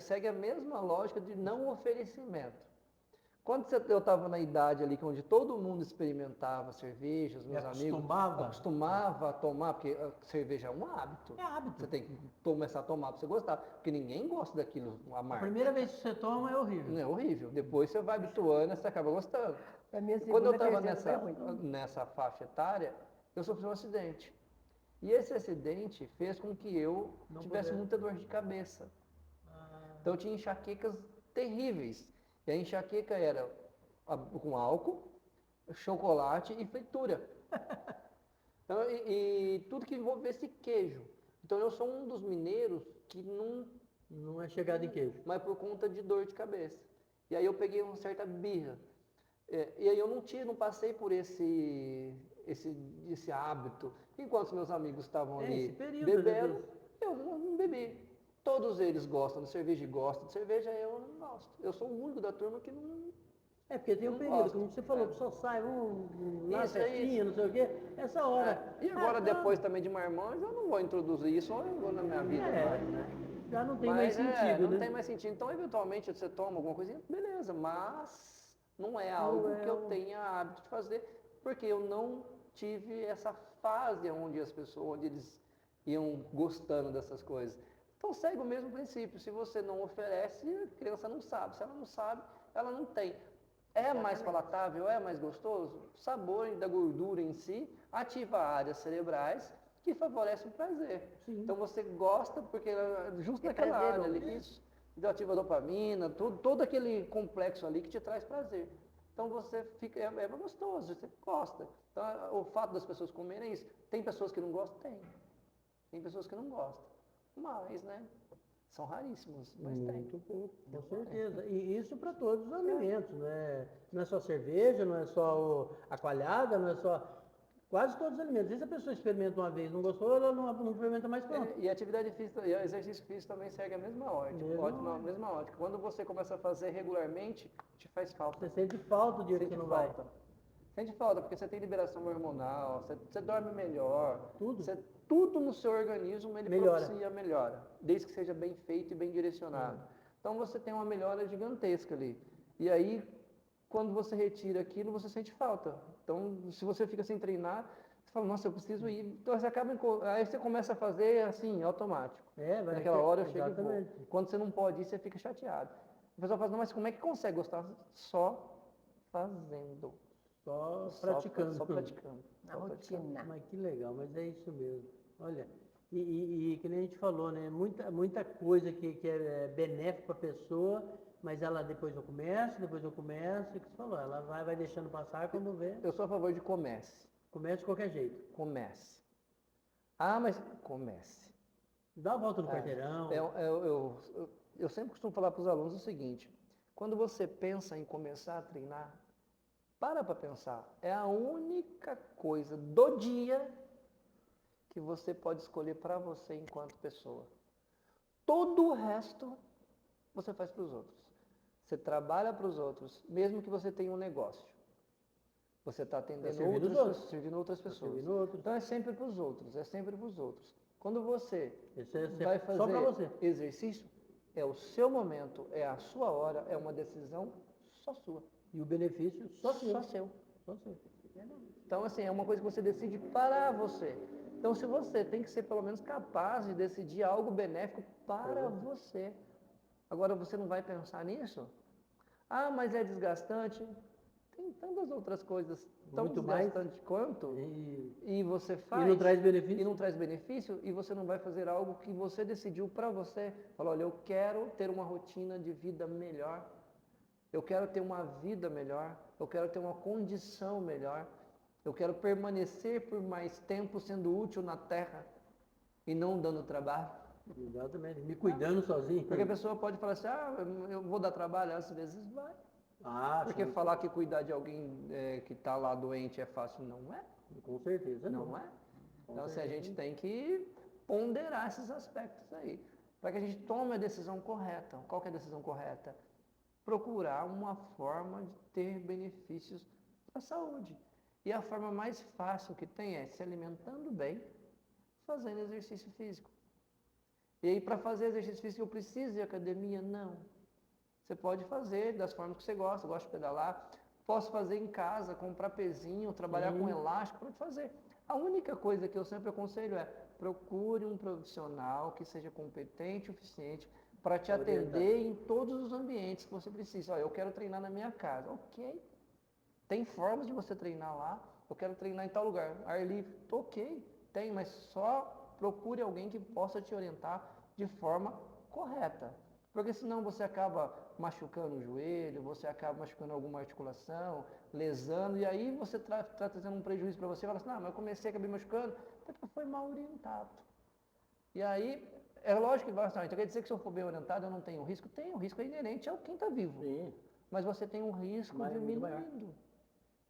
Segue a mesma lógica de não oferecimento. Quando eu estava na idade ali, onde todo mundo experimentava cerveja, os meus amigos acostumava a tomar, porque a cerveja é um hábito. É hábito. Você tem que começar a tomar para você gostar, porque ninguém gosta daquilo A amargo. primeira vez que você toma é horrível. É horrível. Depois você vai habituando e você acaba gostando. Pra minha Quando eu segunda, estava terceira foi ruim. nessa faixa etária, eu sofri um acidente. E esse acidente fez com que eu Não tivesse pudesse. muita dor de cabeça. Ah, Então eu tinha enxaquecas terríveis. E a enxaqueca era com álcool, chocolate e fritura. Então, e tudo que envolvesse queijo. Então eu sou um dos mineiros que não, não é chegada em queijo. mas por conta de dor de cabeça. E aí eu peguei uma certa birra. E aí eu não passei por esse hábito. Enquanto os meus amigos estavam ali Esse período, né, bebendo, eu não bebi. Todos eles gostam de cerveja e gostam de cerveja, eu não gosto. Eu sou o único da turma que não. É porque tem um Não período, gosto. como você falou, É. que só sai na Isso, é festinha, isso. não sei o quê, essa hora. E agora, Tamo. depois também de marmanjo, eu não vou introduzir isso, eu vou na minha vida mais, né? Já não tem mais Mas sentido, não né? tem mais sentido. Então, eventualmente, você toma alguma coisinha, beleza, mas não é Não algo é que eu o- tenha hábito de fazer, porque eu não tive essa fase onde as pessoas, onde eles iam gostando dessas coisas. Então, segue o mesmo princípio. Se você não oferece, a criança não sabe. Se ela não sabe, ela não tem. É mais palatável, é mais gostoso? O sabor da gordura em si ativa áreas cerebrais que favorecem o prazer. Sim. Então você gosta porque justo É naquela área prazeroso. ali, isso, então ativa a dopamina, todo aquele complexo ali que te traz prazer. Então você fica, é gostoso, você gosta. Então o fato das pessoas comerem isso, tem pessoas que não gostam? Tem pessoas que não gostam. Mas, né? São raríssimos, mas tem. Muito pouco, com certeza. E isso para todos os alimentos, né? Não é só cerveja, não é só a coalhada, não é só. Quase todos os alimentos. E se a pessoa experimenta uma vez, não gostou, ela não experimenta mais, pronto. E atividade física, e exercício físico também segue a mesma ótica. Mesma ótica. Quando você começa a fazer regularmente, te faz falta. Você sente falta o dia que Sente você não falta. vai. Sente falta, porque você tem liberação hormonal, você dorme melhor. Tudo. Tudo no seu organismo ele Melhora. propicia melhora, desde que seja bem feito e bem direcionado. Então você tem uma melhora gigantesca ali. E aí, quando você retira aquilo, você sente falta. Então, se você fica sem treinar, você fala, nossa, eu preciso ir. Então você acaba, aí você começa a fazer assim, automático. Vai. Naquela hora eu chego e vou. Exatamente. Quando você não pode ir, você fica chateado. O pessoal fala, não, mas como é que consegue gostar? Só fazendo. Só praticando. Só praticando. Na rotina. Mas que legal, mas é isso mesmo. Olha, e que nem a gente falou, né? Muita coisa que é benéfica para a pessoa, mas ela depois eu começo, e que você falou, ela vai deixando passar quando vê. Eu sou a favor de comece. Comece de qualquer jeito. Comece. Ah, mas comece. Dá a volta no quarteirão. Eu sempre costumo falar para os alunos o seguinte, quando você pensa em começar a treinar, para pensar, é a única coisa do dia que você pode escolher para você enquanto pessoa. Todo o resto você faz para os outros. Você trabalha para os outros, mesmo que você tenha um negócio. Você está atendendo servindo outras pessoas. Então é sempre para os outros, é sempre para os outros. Quando você vai só pra você. fazer exercício, é o seu momento, é a sua hora, é uma decisão só sua. E o benefício só seu. Só seu. Então, assim, é uma coisa que você decide para você. Então, se você tem que ser pelo menos capaz de decidir algo benéfico para você. Agora, você não vai pensar nisso? Ah, mas é desgastante. Tem tantas outras coisas tão Muito mais. desgastantes quanto. E você faz. E não traz benefício. E não traz benefício. E você não vai fazer algo que você decidiu para você. Fala, olha, eu quero ter uma rotina de vida melhor. Eu quero ter uma vida melhor, eu quero ter uma condição melhor, eu quero permanecer por mais tempo sendo útil na Terra e não dando trabalho. Exatamente, me cuidando sozinho. Porque a pessoa pode falar assim, eu vou dar trabalho, às vezes vai. Porque sim. falar que cuidar de alguém que está lá doente é fácil, não é? Com certeza não é. Então assim, a gente tem que ponderar esses aspectos aí, para que a gente tome a decisão correta. Qual que é a decisão correta? Procurar uma forma de ter benefícios para a saúde. E a forma mais fácil que tem é se alimentando bem, fazendo exercício físico. E aí, para fazer exercício físico, eu preciso de academia? Não. Você pode fazer das formas que você gosta. Eu gosto de pedalar. Posso fazer em casa, comprar pezinho, trabalhar com elástico, pode fazer. A única coisa que eu sempre aconselho é procure um profissional que seja competente o suficiente para te atender em todos os ambientes que você precisa. Olha, eu quero treinar na minha casa. Ok. Tem formas de você treinar lá. Eu quero treinar em tal lugar. Ar livre. Ok. Tem, mas só procure alguém que possa te orientar de forma correta. Porque senão você acaba machucando o joelho, você acaba machucando alguma articulação, lesando, e aí você está trazendo um prejuízo para você. Fala assim, não, mas eu comecei a acabar machucando, porque foi mal orientado. E aí, é lógico que vai estar. Então quer dizer que se eu for bem orientado, eu não tenho risco? Tenho, o risco é inerente ao quem está vivo. Sim. Mas você tem um risco Mas muito maior. diminuindo.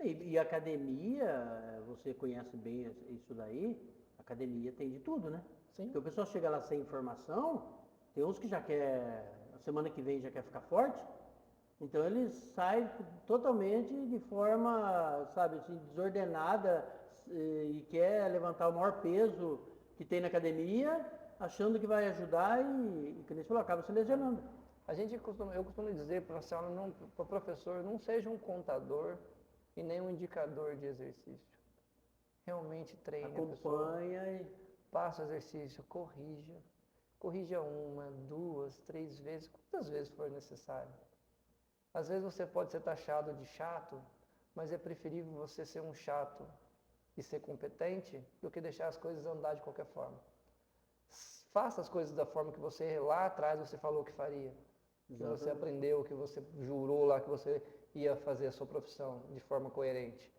E academia, você conhece bem isso daí, academia tem de tudo, né? Sim. Porque o pessoal chega lá sem informação, tem uns que já quer, a semana que vem já quer ficar forte, então eles saem totalmente de forma, sabe, assim, desordenada e quer levantar o maior peso que tem na academia, achando que vai ajudar e que nem você falou, acaba se lesionando. Eu costumo dizer para o professor, não seja um contador e nem um indicador de exercício. Realmente treine a pessoa. Acompanha e Passa o exercício, corrija. Corrija 1, 2, 3 vezes, quantas vezes for necessário. Às vezes você pode ser taxado de chato, mas é preferível você ser um chato e ser competente do que deixar as coisas andar de qualquer forma. Faça as coisas da forma que você lá atrás você falou que faria. Que você aprendeu, que você jurou lá que você ia fazer a sua profissão de forma coerente.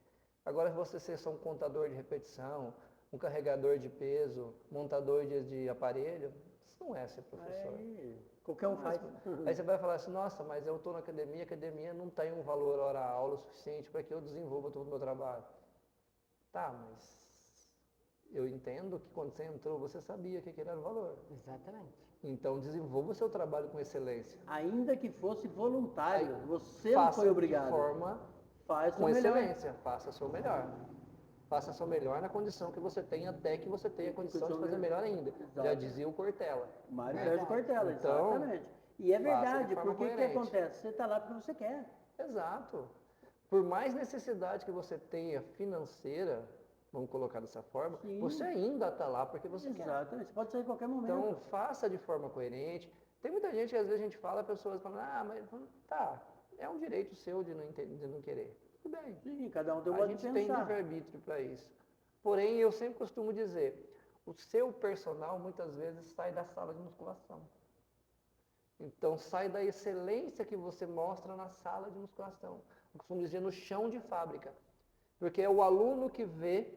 Agora você ser só um contador de repetição, um carregador de peso, montador de aparelho, isso não é ser professor. aí, qualquer um faz. Aí você vai falar assim, nossa, mas eu estou na academia, a academia não tem um valor hora-aula suficiente para que eu desenvolva todo o meu trabalho. Tá, mas eu entendo que quando você entrou, você sabia que aquele era o valor. Exatamente. Então desenvolva o seu trabalho com excelência. Ainda que fosse voluntário, Aí, você não faça foi obrigado. de forma Faz com o melhor. excelência, faça o seu melhor. Faça o seu melhor na condição que você tem, até que você tenha a condição de fazer melhor ainda. Já Exato. dizia o Cortella. Mário Sérgio Cortella, Então, exatamente. E é faça de verdade, forma porque o que coerente. acontece? Você está lá porque você quer. Exato. Por mais necessidade que você tenha financeira, vamos colocar dessa forma, Sim. você ainda está lá porque você quer. Exatamente. Você pode sair em qualquer momento. Então, faça de forma coerente. Tem muita gente que às vezes a gente fala, pessoas falam, ah, mas tá, é um direito seu de não querer. Tudo bem. Sim, cada um tem um A modo de gente tem pensar. livre-arbítrio para isso. Porém, eu sempre costumo dizer, o seu personal muitas vezes sai da sala de musculação. Então, sai da excelência que você mostra na sala de musculação. Eu costumo dizer no chão de fábrica. Porque é o aluno que vê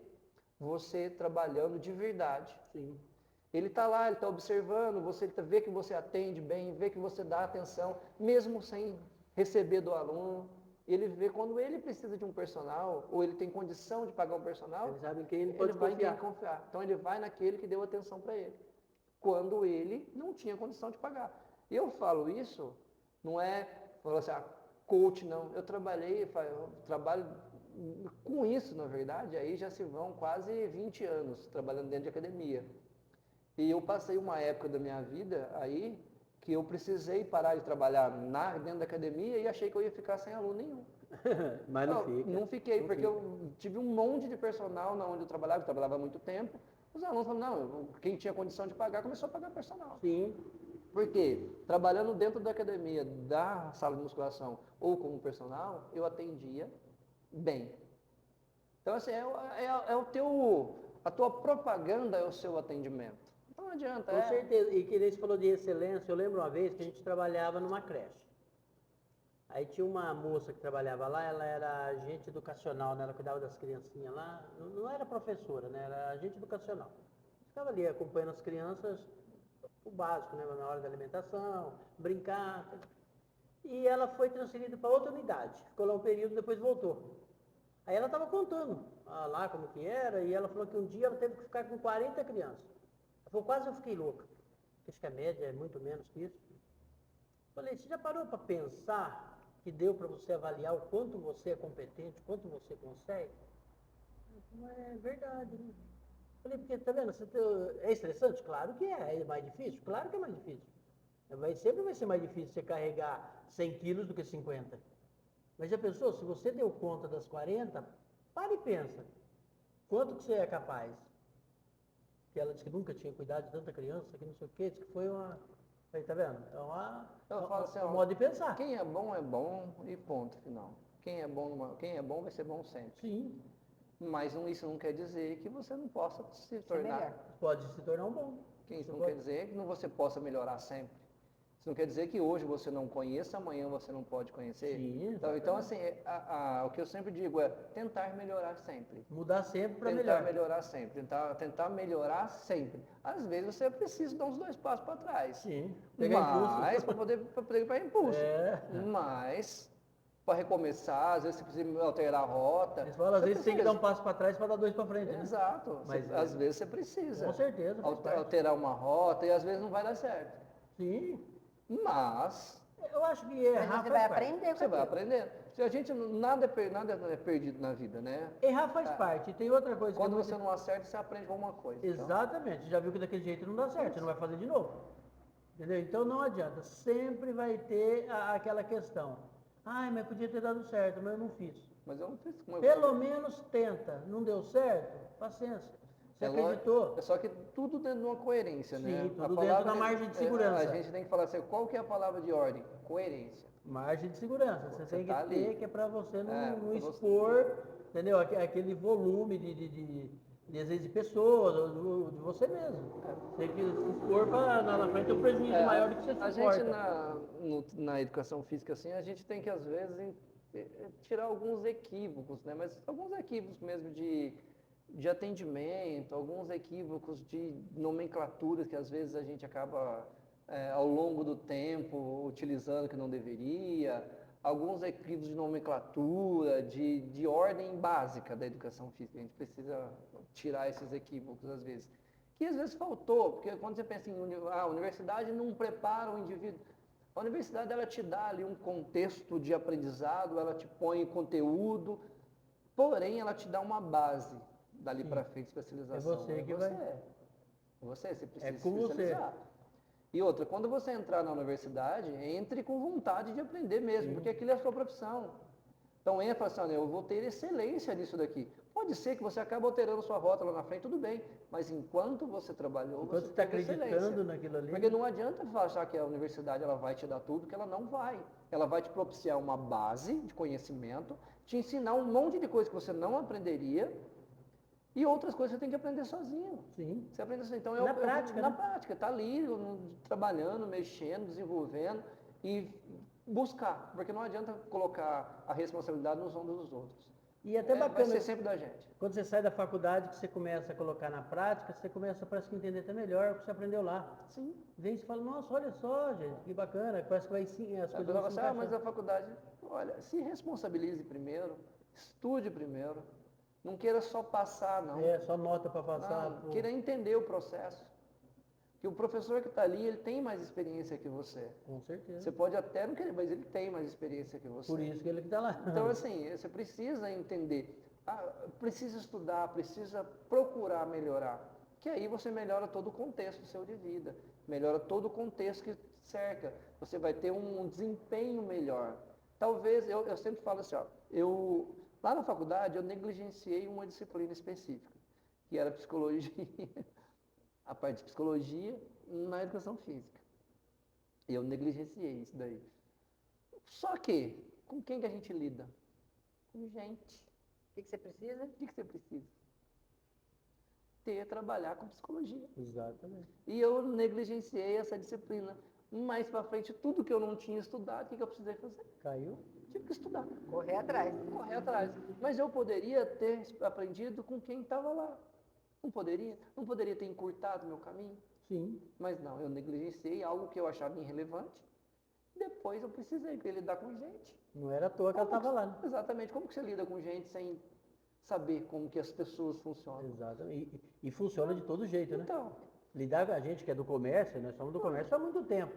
você trabalhando de verdade. Sim. Ele está lá, ele está observando, você vê que você atende bem, vê que você dá atenção, mesmo sem receber do aluno. Ele vê quando ele precisa de um personal, ou ele tem condição de pagar um personal, Eles sabem quem ele pode vai em confiar. quem confiar. Então ele vai naquele que deu atenção para ele, quando ele não tinha condição de pagar. E eu falo isso, não é, falo assim, coach não. Eu trabalho com isso, na verdade, aí já se vão quase 20 anos trabalhando dentro de academia. E eu passei uma época da minha vida aí que eu precisei parar de trabalhar dentro da academia e achei que eu ia ficar sem aluno nenhum. Mas não fica. Não fiquei, Não porque fica. eu tive um monte de personal na onde eu trabalhava há muito tempo. Os alunos falaram, não, quem tinha condição de pagar começou a pagar personal. Sim. Por quê? Trabalhando dentro da academia, da sala de musculação ou como personal, eu atendia bem. Então, assim, a tua propaganda é o seu atendimento. Não adianta. Com certeza. E que nem você falou de excelência, eu lembro uma vez que a gente trabalhava numa creche. Aí tinha uma moça que trabalhava lá, ela era agente educacional, né? Ela cuidava das criancinhas lá. Não era professora, né? Era agente educacional. Ficava ali acompanhando as crianças, o básico, né? Na hora da alimentação, brincar. E ela foi transferida para outra unidade. Ficou lá um período, depois voltou. Aí ela estava contando lá como que era, e ela falou que um dia ela teve que ficar com 40 crianças. Ela falou, quase eu fiquei louca. Acho que a média é muito menos que isso. Falei, você já parou para pensar que deu para você avaliar o quanto você é competente, o quanto você consegue? Não é verdade, né? Falei, porque, tá vendo, é estressante? Claro que é. É mais difícil? Claro que é mais difícil. Sempre vai ser mais difícil você carregar 100 quilos do que 50. Mas já pensou, se você deu conta das 40, para e pensa. Quanto que você é capaz? Que ela disse que nunca tinha cuidado de tanta criança, que não sei o quê, disse que foi uma... Aí, tá vendo? Eu falo assim, um modo de pensar. Quem é bom e ponto final. Quem é bom vai ser bom sempre. Sim. Mas isso não quer dizer que você não possa se Ser tornar. melhor. Pode se tornar um bom. Que isso Você não pode- quer dizer que você possa melhorar sempre. Isso não quer dizer que hoje você não conheça, amanhã você não pode conhecer. Sim, Então, exatamente. assim, o que eu sempre digo é tentar melhorar sempre. Mudar sempre para Tentar melhor. melhorar sempre. Tentar melhorar sempre. Às vezes você precisa dar uns 2 passos para trás. Sim. Pegar Mas, impulso. para poder pegar impulso. É. Mas, para recomeçar, às vezes você precisa alterar a rota. Eles falam, às Você vezes tem que dar um precisa. passo para trás para dar 2 para frente, né? Exato. Mas, Às vezes você precisa. Com certeza, faz parte. Alterar uma rota e às vezes não vai dar certo. Sim. Mas Eu acho que Mas errar você faz vai parte. aprender com você vai aquilo. aprendendo. Se a gente nada é perdido na vida, né? Errar faz parte. E tem outra coisa que Quando é muito... você não acerta, você aprende alguma coisa. Então, Exatamente. Você já viu que daquele jeito não dá certo, você não vai fazer de novo. Entendeu? Então não adianta. Sempre vai ter aquela questão. Ai, mas podia ter dado certo, mas eu não fiz. mas eu não fiz como Pelo menos tenta. Não deu certo? Paciência. Você acreditou? É só que tudo dentro de uma coerência, Sim, né? tudo dentro da margem de segurança. A gente tem que falar assim, qual que é a palavra de ordem? Coerência. Margem de segurança. Você tem que tá ter, ali. que é para você não, É, não pra você- expor, entendeu? Aquele volume de às vezes, de pessoas, ou de você mesmo. Tem que se expor para na frente ter um prejuízo maior do que você A suporta. gente na educação física, assim, a gente tem que, às vezes, tirar alguns equívocos, né? Mas alguns equívocos mesmo de atendimento, alguns equívocos de nomenclaturas que, às vezes, a gente acaba, ao longo do tempo, utilizando que não deveria, alguns equívocos de nomenclatura, de ordem básica da educação física. A gente precisa tirar esses equívocos, às vezes. Que às vezes faltou, porque quando você pensa em a universidade não prepara o indivíduo. A universidade ela te dá ali um contexto de aprendizado, ela te põe conteúdo, porém ela te dá uma base dali para frente de especialização. É você que vai. Você precisa se com você. especializar. E outra, quando você entrar na universidade, entre com vontade de aprender mesmo, porque aquilo é a sua profissão. Então entra e fala assim, olha, eu vou ter excelência nisso daqui. Pode ser que você acabe alterando sua rota lá na frente, tudo bem. Mas enquanto você trabalhou, Enquanto você você está teve acreditando excelência. naquilo ali. Porque não adianta achar que a universidade ela vai te dar tudo, que ela não vai. Ela vai te propiciar uma base de conhecimento, te ensinar um monte de coisa que você não aprenderia e outras coisas você tem que aprender sozinho. Sim. Você aprende assim. Então, Na prática, na né? prática, tá ali trabalhando, mexendo, desenvolvendo e buscar, porque não adianta colocar a responsabilidade nos ombros dos outros. E até Vai bacana, ser sempre da gente. quando você sai da faculdade, que você começa a colocar na prática, você começa parece que entender até melhor o que você aprendeu lá. Sim. Vem e fala, nossa, olha só, gente, que bacana, parece que vai sim, as A coisas pessoa vão fala se assim, mas encaixando. a faculdade, olha, se responsabilize primeiro, estude primeiro, não queira só passar, não. É, só nota para passar. Não, queira entender o processo. Que o professor que está ali, ele tem mais experiência que você. Com certeza. Você pode até não querer, mas ele tem mais experiência que você. Por isso que ele que está lá. Então, assim, você precisa entender, precisa estudar, precisa procurar melhorar. Que aí você melhora todo o contexto seu de vida, melhora todo o contexto que cerca. Você vai ter um desempenho melhor. Talvez, eu sempre falo assim, ó, lá na faculdade eu negligenciei uma disciplina específica, que era psicologia, a parte de psicologia na educação física. E eu negligenciei isso daí. Só que, com quem que a gente lida? Com gente. O que você precisa? O que você precisa? Trabalhar com psicologia. Exatamente. E eu negligenciei essa disciplina. Mais para frente, tudo que eu não tinha estudado, o que eu precisei fazer? Caiu? Tive que estudar. Correr atrás. Correr atrás. Mas eu poderia ter aprendido com quem estava lá. Não poderia? Não poderia ter encurtado meu caminho? Sim. Mas não, eu negligenciei algo que eu achava irrelevante. Depois eu precisei lidar com gente. Não era à toa que ela estava lá, né? Exatamente. Como que você lida com gente sem saber como que as pessoas funcionam? Exatamente. E funciona de todo jeito, né? Então, Lidar com a gente que é do comércio, nós somos do comércio há muito tempo.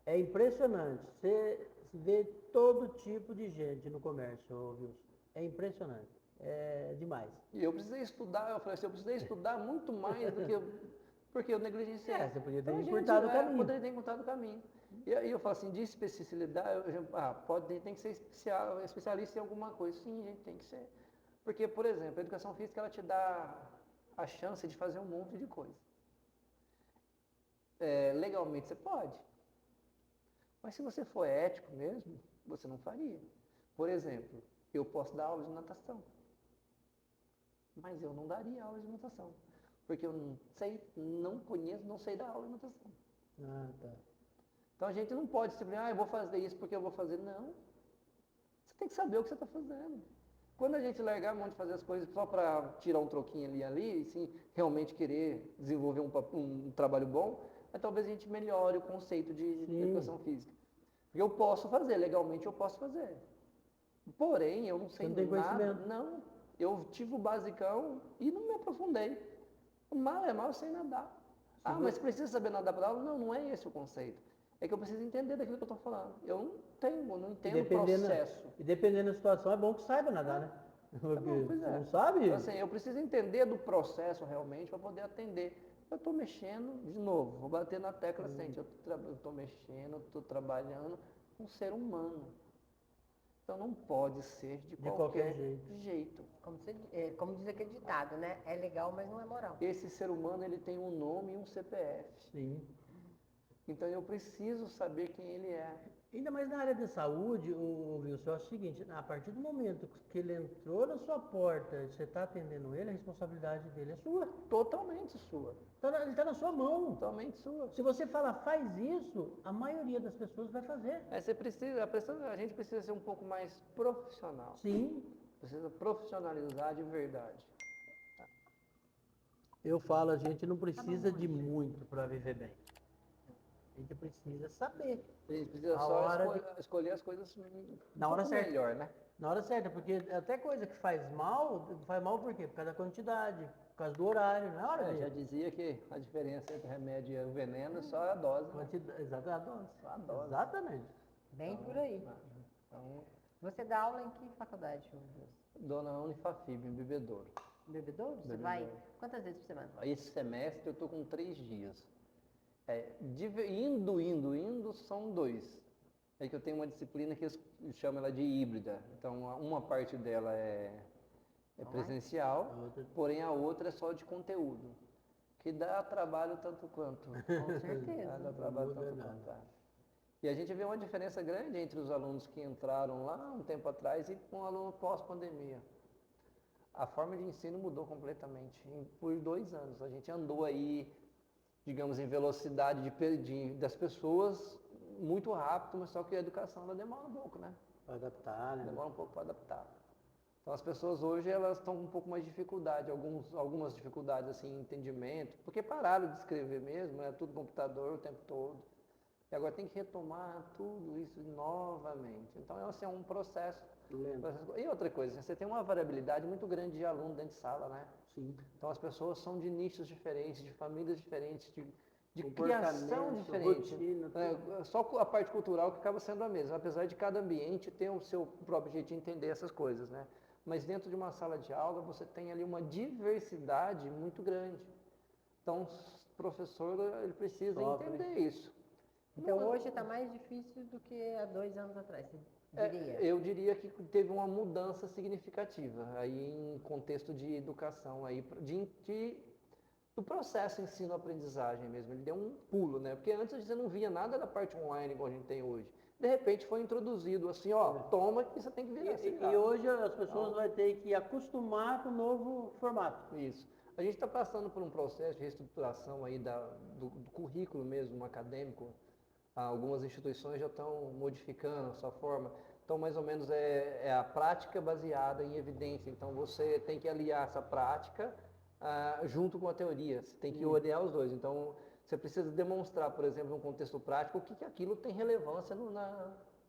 É impressionante. Você vê todo tipo de gente no comércio, Wilson. É impressionante. É demais. e eu precisei estudar, eu falei assim, eu precisei estudar muito mais do que porque eu negligenciei. Você podia ter Então, encurtado o caminho. Poderia ter encurtado o caminho. E aí eu falo assim, de especialidade, tem que ser especialista em alguma coisa. Sim, gente, tem que ser. Porque, por exemplo, a educação física, ela te dá a chance de fazer um monte de coisa. Legalmente você pode. Mas se você for ético mesmo, você não faria. Por exemplo, eu posso dar aula de natação. mas eu não daria aula de natação, porque eu não sei, não conheço, não sei dar aula de natação. Ah, tá. Então a gente não pode simplesmente, eu vou fazer isso porque eu vou fazer. Não. Você tem que saber o que você está fazendo. Quando a gente largar a mão de fazer as coisas só para tirar um troquinho ali e ali, e sim realmente querer desenvolver um trabalho bom, aí talvez a gente melhore o conceito de educação física. Porque eu posso fazer, legalmente eu posso fazer. Porém, eu não sei não tem nada. conhecimento. Não. Eu tive o basicão e não me aprofundei. Mal é mal, eu sei nadar. Mas precisa saber nadar para aula? Não, não é esse o conceito. É que eu preciso entender daquilo que eu estou falando. Eu não entendo o processo. E dependendo da situação, é bom que saiba nadar, né? Porque Pois você é. não sabe? Então, assim, eu preciso entender do processo realmente para poder atender. Eu estou mexendo, de novo, vou bater na tecla sempre. Eu estou mexendo, estou trabalhando com um ser humano. Então não pode ser de qualquer jeito. Como diz aquele ditado, né? É legal, mas não é moral. Esse ser humano ele tem um nome e um CPF. Sim. Então eu preciso saber quem ele é. Ainda mais na área de saúde, Wilson, é o seguinte, a partir do momento que ele entrou na sua porta, você está atendendo ele, a responsabilidade dele é sua. Totalmente sua. Ele está na sua mão. Totalmente sua. Se você fala, faz isso, a maioria das pessoas vai fazer. A gente precisa ser um pouco mais profissional. Sim. Precisa profissionalizar de verdade. Eu falo, a gente não precisa de muito para viver bem. A gente precisa saber. A gente precisa só escolher as coisas na hora certa. melhor, né? Na hora certa, porque até coisa que faz mal por quê? Por causa da quantidade, por causa do horário, na hora Já dizia que a diferença entre o remédio e o veneno é só a dose. Exato, a dose. Só a dose. Exatamente. Bem por aí. Então, você dá aula em que faculdade, Wilson? dou na Unifafib, em Bebedouro. Bebedouro? Você vai quantas vezes por semana? Esse semestre eu estou com 3 dias. Indo, são 2. É que eu tenho uma disciplina que eu chamo ela de híbrida. Então, uma parte dela é presencial, porém a outra é só de conteúdo. Que dá trabalho tanto quanto. Com certeza. Dá trabalho tanto quanto. E a gente vê uma diferença grande entre os alunos que entraram lá um tempo atrás e com o aluno pós-pandemia. A forma de ensino mudou completamente. Por 2 anos. A gente andou aí, digamos, em velocidade das pessoas muito rápido, mas só que a educação ela demora um pouco, né? Para adaptar, né? Demora um pouco para adaptar. Então as pessoas hoje elas estão com um pouco mais de dificuldade, algumas dificuldades assim, em entendimento, porque pararam de escrever mesmo, é tudo computador o tempo todo. E agora tem que retomar tudo isso novamente. Então assim, é um processo. E outra coisa, você tem uma variabilidade muito grande de aluno dentro de sala, né? Sim. Então as pessoas são de nichos diferentes, de famílias diferentes, de criação diferente. Rotina, só a parte cultural que acaba sendo a mesma, apesar de cada ambiente ter o seu próprio jeito de entender essas coisas, né? Mas dentro de uma sala de aula você tem ali uma diversidade muito grande. Então o professor ele precisa entender isso. Então hoje está mais difícil do que há 2 anos atrás, você diria? Eu diria que teve uma mudança significativa aí em contexto de educação, aí, do processo ensino-aprendizagem mesmo. Ele deu um pulo, né? Porque antes você não via nada da parte online igual a gente tem hoje. De repente foi introduzido assim, toma que você tem que virar. E hoje as pessoas vão ter que acostumar com o novo formato. Isso. A gente está passando por um processo de reestruturação aí do currículo mesmo acadêmico. Algumas instituições já estão modificando a sua forma. Então, mais ou menos, é a prática baseada em evidência. Então, você tem que aliar essa prática junto com a teoria. Você tem que olhar os dois. Então, você precisa demonstrar, por exemplo, num contexto prático, o que aquilo tem relevância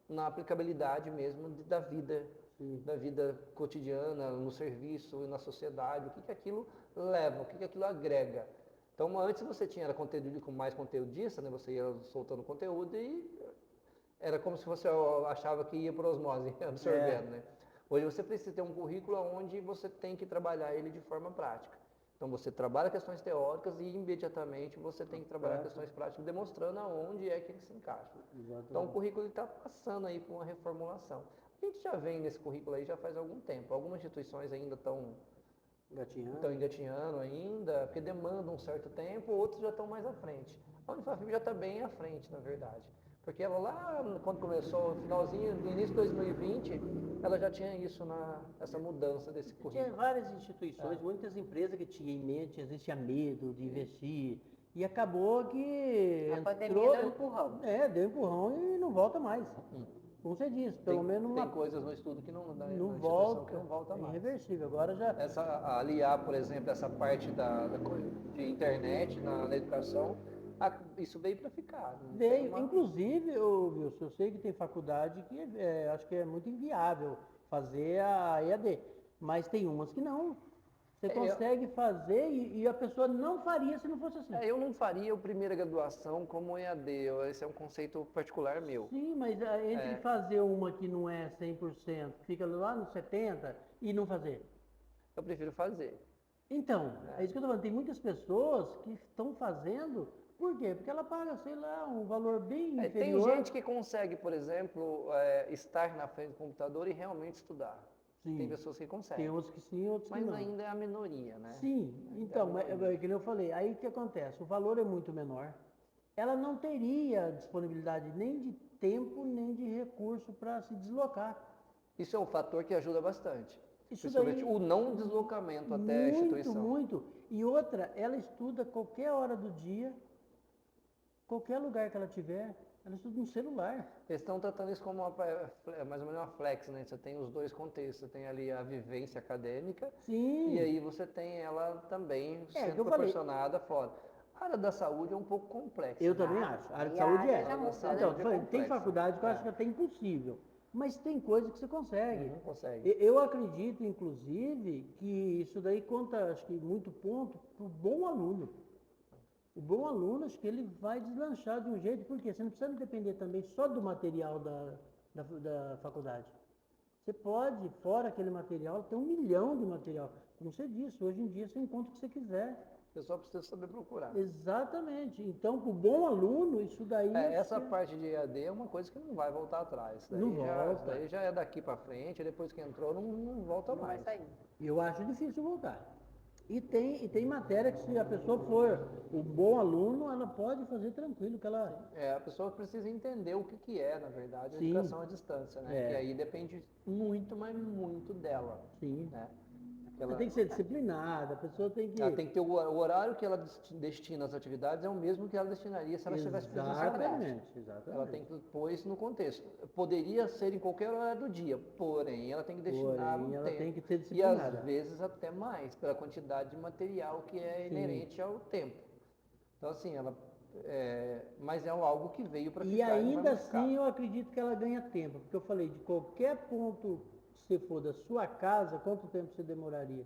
na aplicabilidade mesmo da vida cotidiana, no serviço e na sociedade. O que aquilo leva, o que aquilo agrega. Então, antes você tinha conteúdo com mais conteudista, né? Você ia soltando conteúdo e era como se você achava que ia por osmose, absorvendo, né? Hoje você precisa ter um currículo onde você tem que trabalhar ele de forma prática. Então, você trabalha questões teóricas e imediatamente você tem que trabalhar questões práticas, demonstrando aonde é que ele se encaixa. Exatamente. Então, o currículo está passando aí por uma reformulação. A gente já vem nesse currículo aí já faz algum tempo. Algumas instituições ainda estão engatinhando ainda, porque demandam um certo tempo, outros já estão mais à frente. A Unifafib já está bem à frente, na verdade. Porque ela lá, quando começou, no finalzinho, no início de 2020, ela já tinha isso, essa mudança desse Tinha currículo. várias instituições, muitas empresas que tinham em mente, às vezes tinha medo de investir. E acabou que A pandemia deu um empurrão. Deu empurrão e não volta mais. Como você disse, pelo menos Tem coisas no estudo que não, na não instituição volta, que não volta é mais. irreversível. Agora já Aliar, por exemplo, essa parte de internet na educação, isso veio para ficar. Não tem veio. Inclusive, Wilson, eu sei que tem faculdade que acho que é muito inviável fazer a EAD, mas tem umas que não. Você consegue fazer e a pessoa não faria se não fosse assim. Eu não faria a primeira graduação como EAD, esse é um conceito particular meu. Sim, mas entre fazer uma que não é 100%, fica lá no 70% e não fazer. Eu prefiro fazer. Então, é isso que eu estou falando. Tem muitas pessoas que estão fazendo, por quê? Porque ela paga, sei lá, um valor bem inferior. Tem gente que consegue, por exemplo, estar na frente do computador e realmente estudar. Sim. Tem pessoas que conseguem. Tem outros que sim, outros que não. Mas ainda é a minoria, né? Sim, então, é que eu falei, aí o que acontece? O valor é muito menor. Ela não teria disponibilidade nem de tempo, nem de recurso para se deslocar. Isso é um fator que ajuda bastante. Isso Principalmente daí, o não deslocamento até a instituição. Muito. E outra, ela estuda qualquer hora do dia, qualquer lugar que ela tiver, ela estuda no celular. Eles estão tratando isso como mais ou menos uma flex, né? Você tem os dois contextos. Você tem ali a vivência acadêmica. Sim. E aí você tem ela também sendo que eu proporcionada fora. A área da saúde é um pouco complexa. Eu também acho. A área de saúde Então, tem faculdade que eu acho que é até impossível. Mas tem coisa que você consegue. Não consegue. Eu acredito, inclusive, que isso daí conta, acho que muito ponto para o bom aluno. O bom aluno, acho que ele vai deslanchar de um jeito, porque você não precisa depender também só do material da faculdade. Você pode, fora aquele material, ter 1 milhão de material. Como você disse, hoje em dia você encontra o que você quiser. O pessoal precisa saber procurar. Exatamente. Então, para o bom aluno, isso daí... essa parte de EAD é uma coisa que não vai voltar atrás. Daí não volta. Isso daí já é daqui para frente, depois que entrou, não volta mais. Vai sair. Eu acho difícil voltar. E tem matéria que se a pessoa for um bom aluno, ela pode fazer tranquilo, que ela... A pessoa precisa entender o que é, na verdade, a Sim. educação à distância, né? Que aí depende muito, mas muito dela. Sim. Né? Ela tem que ser disciplinada, a pessoa tem que... Ela tem que ter o horário que ela destina às atividades é o mesmo que ela destinaria se ela estivesse presencialmente. Exatamente. Ela tem que pôr isso no contexto. Poderia ser em qualquer horário do dia, porém ela tem que destinar um ela tempo. tem que ter E disciplinada. às vezes até mais, pela quantidade de material que é inerente ao tempo. Então assim, mas é algo que veio para ficar. E ainda assim eu acredito que ela ganha tempo, porque eu falei, de qualquer ponto que você for da sua casa, quanto tempo você demoraria?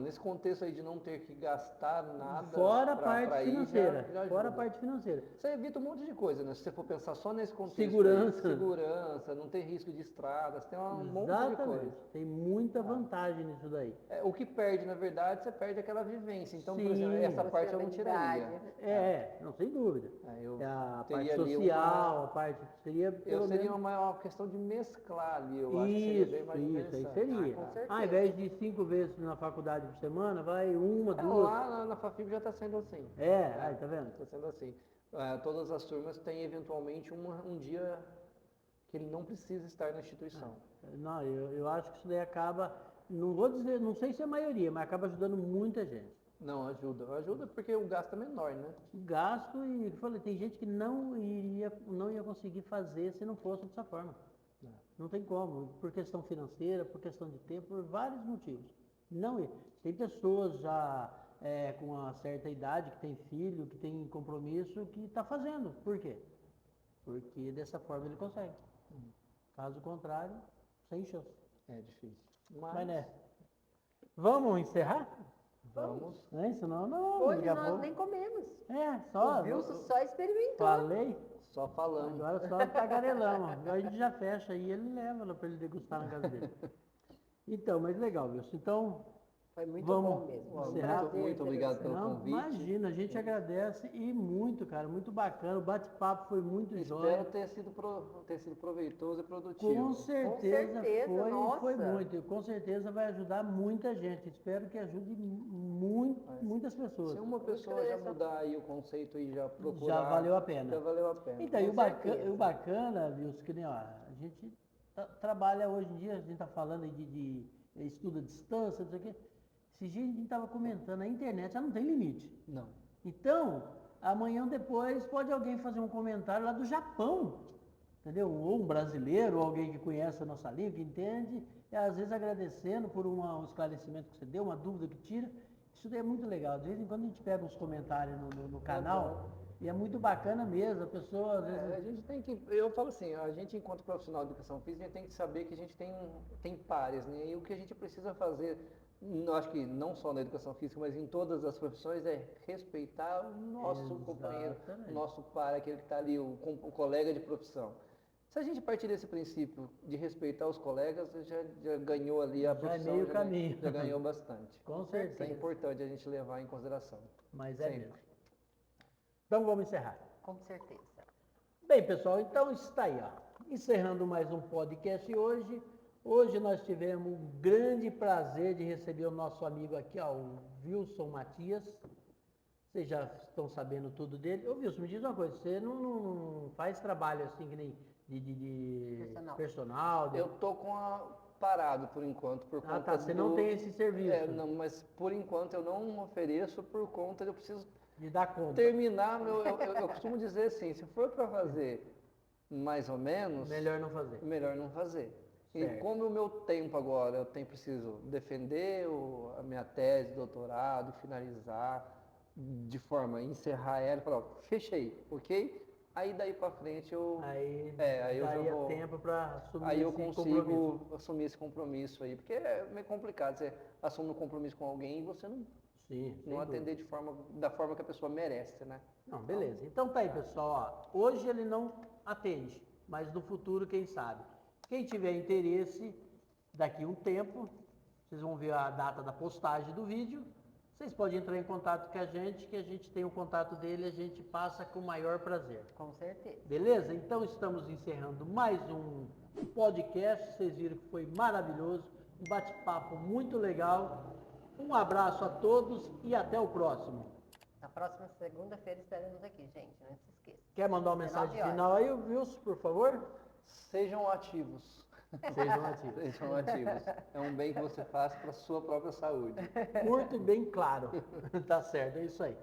Nesse contexto aí de não ter que gastar nada. Fora a parte financeira. Já fora a parte financeira. Você evita um monte de coisa, né? Se você for pensar só nesse contexto. Segurança, não ter risco de estradas, tem um monte de coisa. Tem muita vantagem nisso daí. O que perde, na verdade, você perde aquela vivência. Então, por exemplo, essa parte eu não tiraria. Não, sem dúvida. A parte social, a parte seria... Seria uma questão de mesclar ali, eu acho que seria bem mais interessante. Isso aí seria. Ao invés de 5 vezes na faculdade por semana, vai 1, 2. Lá na FAFIB já está sendo assim. Tá vendo? Está sendo assim. Todas as turmas têm eventualmente um dia que ele não precisa estar na instituição. Não, eu acho que isso daí acaba, não vou dizer, não sei se é a maioria, mas acaba ajudando muita gente. Não, ajuda porque o gasto é menor, né? O gasto, e eu falei, tem gente que não ia conseguir fazer se não fosse dessa forma. Não tem como, por questão financeira, por questão de tempo, por vários motivos. Não ia. Tem pessoas já com uma certa idade, que tem filho, que tem compromisso, que está fazendo. Por quê? Porque dessa forma ele consegue. Caso contrário, sem chance. É difícil. Mas né? Vamos encerrar? Vamos. Senão não. Hoje nós nem comemos. Só. O Wilson só experimentou. Falei. Só falando. Agora só tagarelamos. Agora a gente já fecha aí, ele leva lá para ele degustar na casa dele. Então, mas legal, Wilson. Então, foi muito vamos bom mesmo. Muito obrigado pelo convite. Imagina, a gente agradece e muito, cara, muito bacana. O bate-papo foi muito jóia. Espero ter sido proveitoso e produtivo. Com certeza foi muito. Com certeza vai ajudar muita gente. Espero que ajude muitas pessoas. Se uma pessoa já mudar aí o conceito e já procurar, Já valeu a pena. já valeu a pena. Então, e Com o certeza. bacana, viu, que nem, ó, a gente trabalha hoje em dia, a gente está falando aí de estudo à distância, não sei o quê. Esse dia a gente estava comentando, a internet já não tem limite. Não. Então, amanhã ou depois pode alguém fazer um comentário lá do Japão, entendeu? Ou um brasileiro, ou alguém que conhece a nossa língua, que entende, e às vezes agradecendo por um esclarecimento que você deu, uma dúvida que tira. Isso daí é muito legal. De vez em quando a gente pega uns comentários no canal, e é muito bacana mesmo, a pessoa às vezes... A gente tem que, eu falo assim, a gente enquanto profissional de educação física tem que saber que a gente tem pares, né? E o que a gente precisa fazer, eu acho que não só na educação física, mas em todas as profissões, é respeitar o nosso companheiro, o nosso par, aquele que está ali, o colega de profissão. Se a gente partir desse princípio de respeitar os colegas, já ganhou ali a profissão, Já é meio caminho. Já ganhou bastante. Com Isso é certeza. importante a gente levar em consideração. Mas é Sempre. mesmo. Então vamos encerrar. Com certeza. Bem, pessoal, então está aí, ó. Encerrando mais um podcast hoje. Hoje nós tivemos um grande prazer de receber o nosso amigo aqui, ó, o Wilson Matias. Vocês já estão sabendo tudo dele. Ô Wilson, me diz uma coisa, você não faz trabalho assim que nem de personal? Eu tô parado por enquanto por conta tá, você não tem esse serviço. Não, mas por enquanto eu não ofereço por conta eu preciso de dar conta. Terminar eu costumo dizer assim, se for para fazer mais ou menos, melhor não fazer. Melhor não fazer. Certo. E como o meu tempo agora, preciso defender a minha tese, doutorado, finalizar de forma a encerrar ela e falar, ó, fechei, ok? Aí daí para frente aí eu já vou tempo para assumir aí eu esse consigo compromisso. assumir esse compromisso aí, porque é meio complicado, você assume um compromisso com alguém e você não atender da forma que a pessoa merece, né? Não, beleza. Então tá aí, pessoal, ó, hoje ele não atende, mas no futuro, quem sabe. Quem tiver interesse, daqui a um tempo, vocês vão ver a data da postagem do vídeo. Vocês podem entrar em contato com a gente, que a gente tem o contato dele, a gente passa com o maior prazer. Com certeza. Beleza? Então estamos encerrando mais um podcast. Vocês viram que foi maravilhoso, um bate-papo muito legal. Um abraço a todos e até o próximo. Na próxima segunda-feira estaremos aqui, gente, não se esqueça. Quer mandar uma mensagem final aí, Wilson, por favor? Sejam ativos. Sejam ativos. Sejam ativos. É um bem que você faz para a sua própria saúde. Curto e bem claro. Tá certo, é isso aí.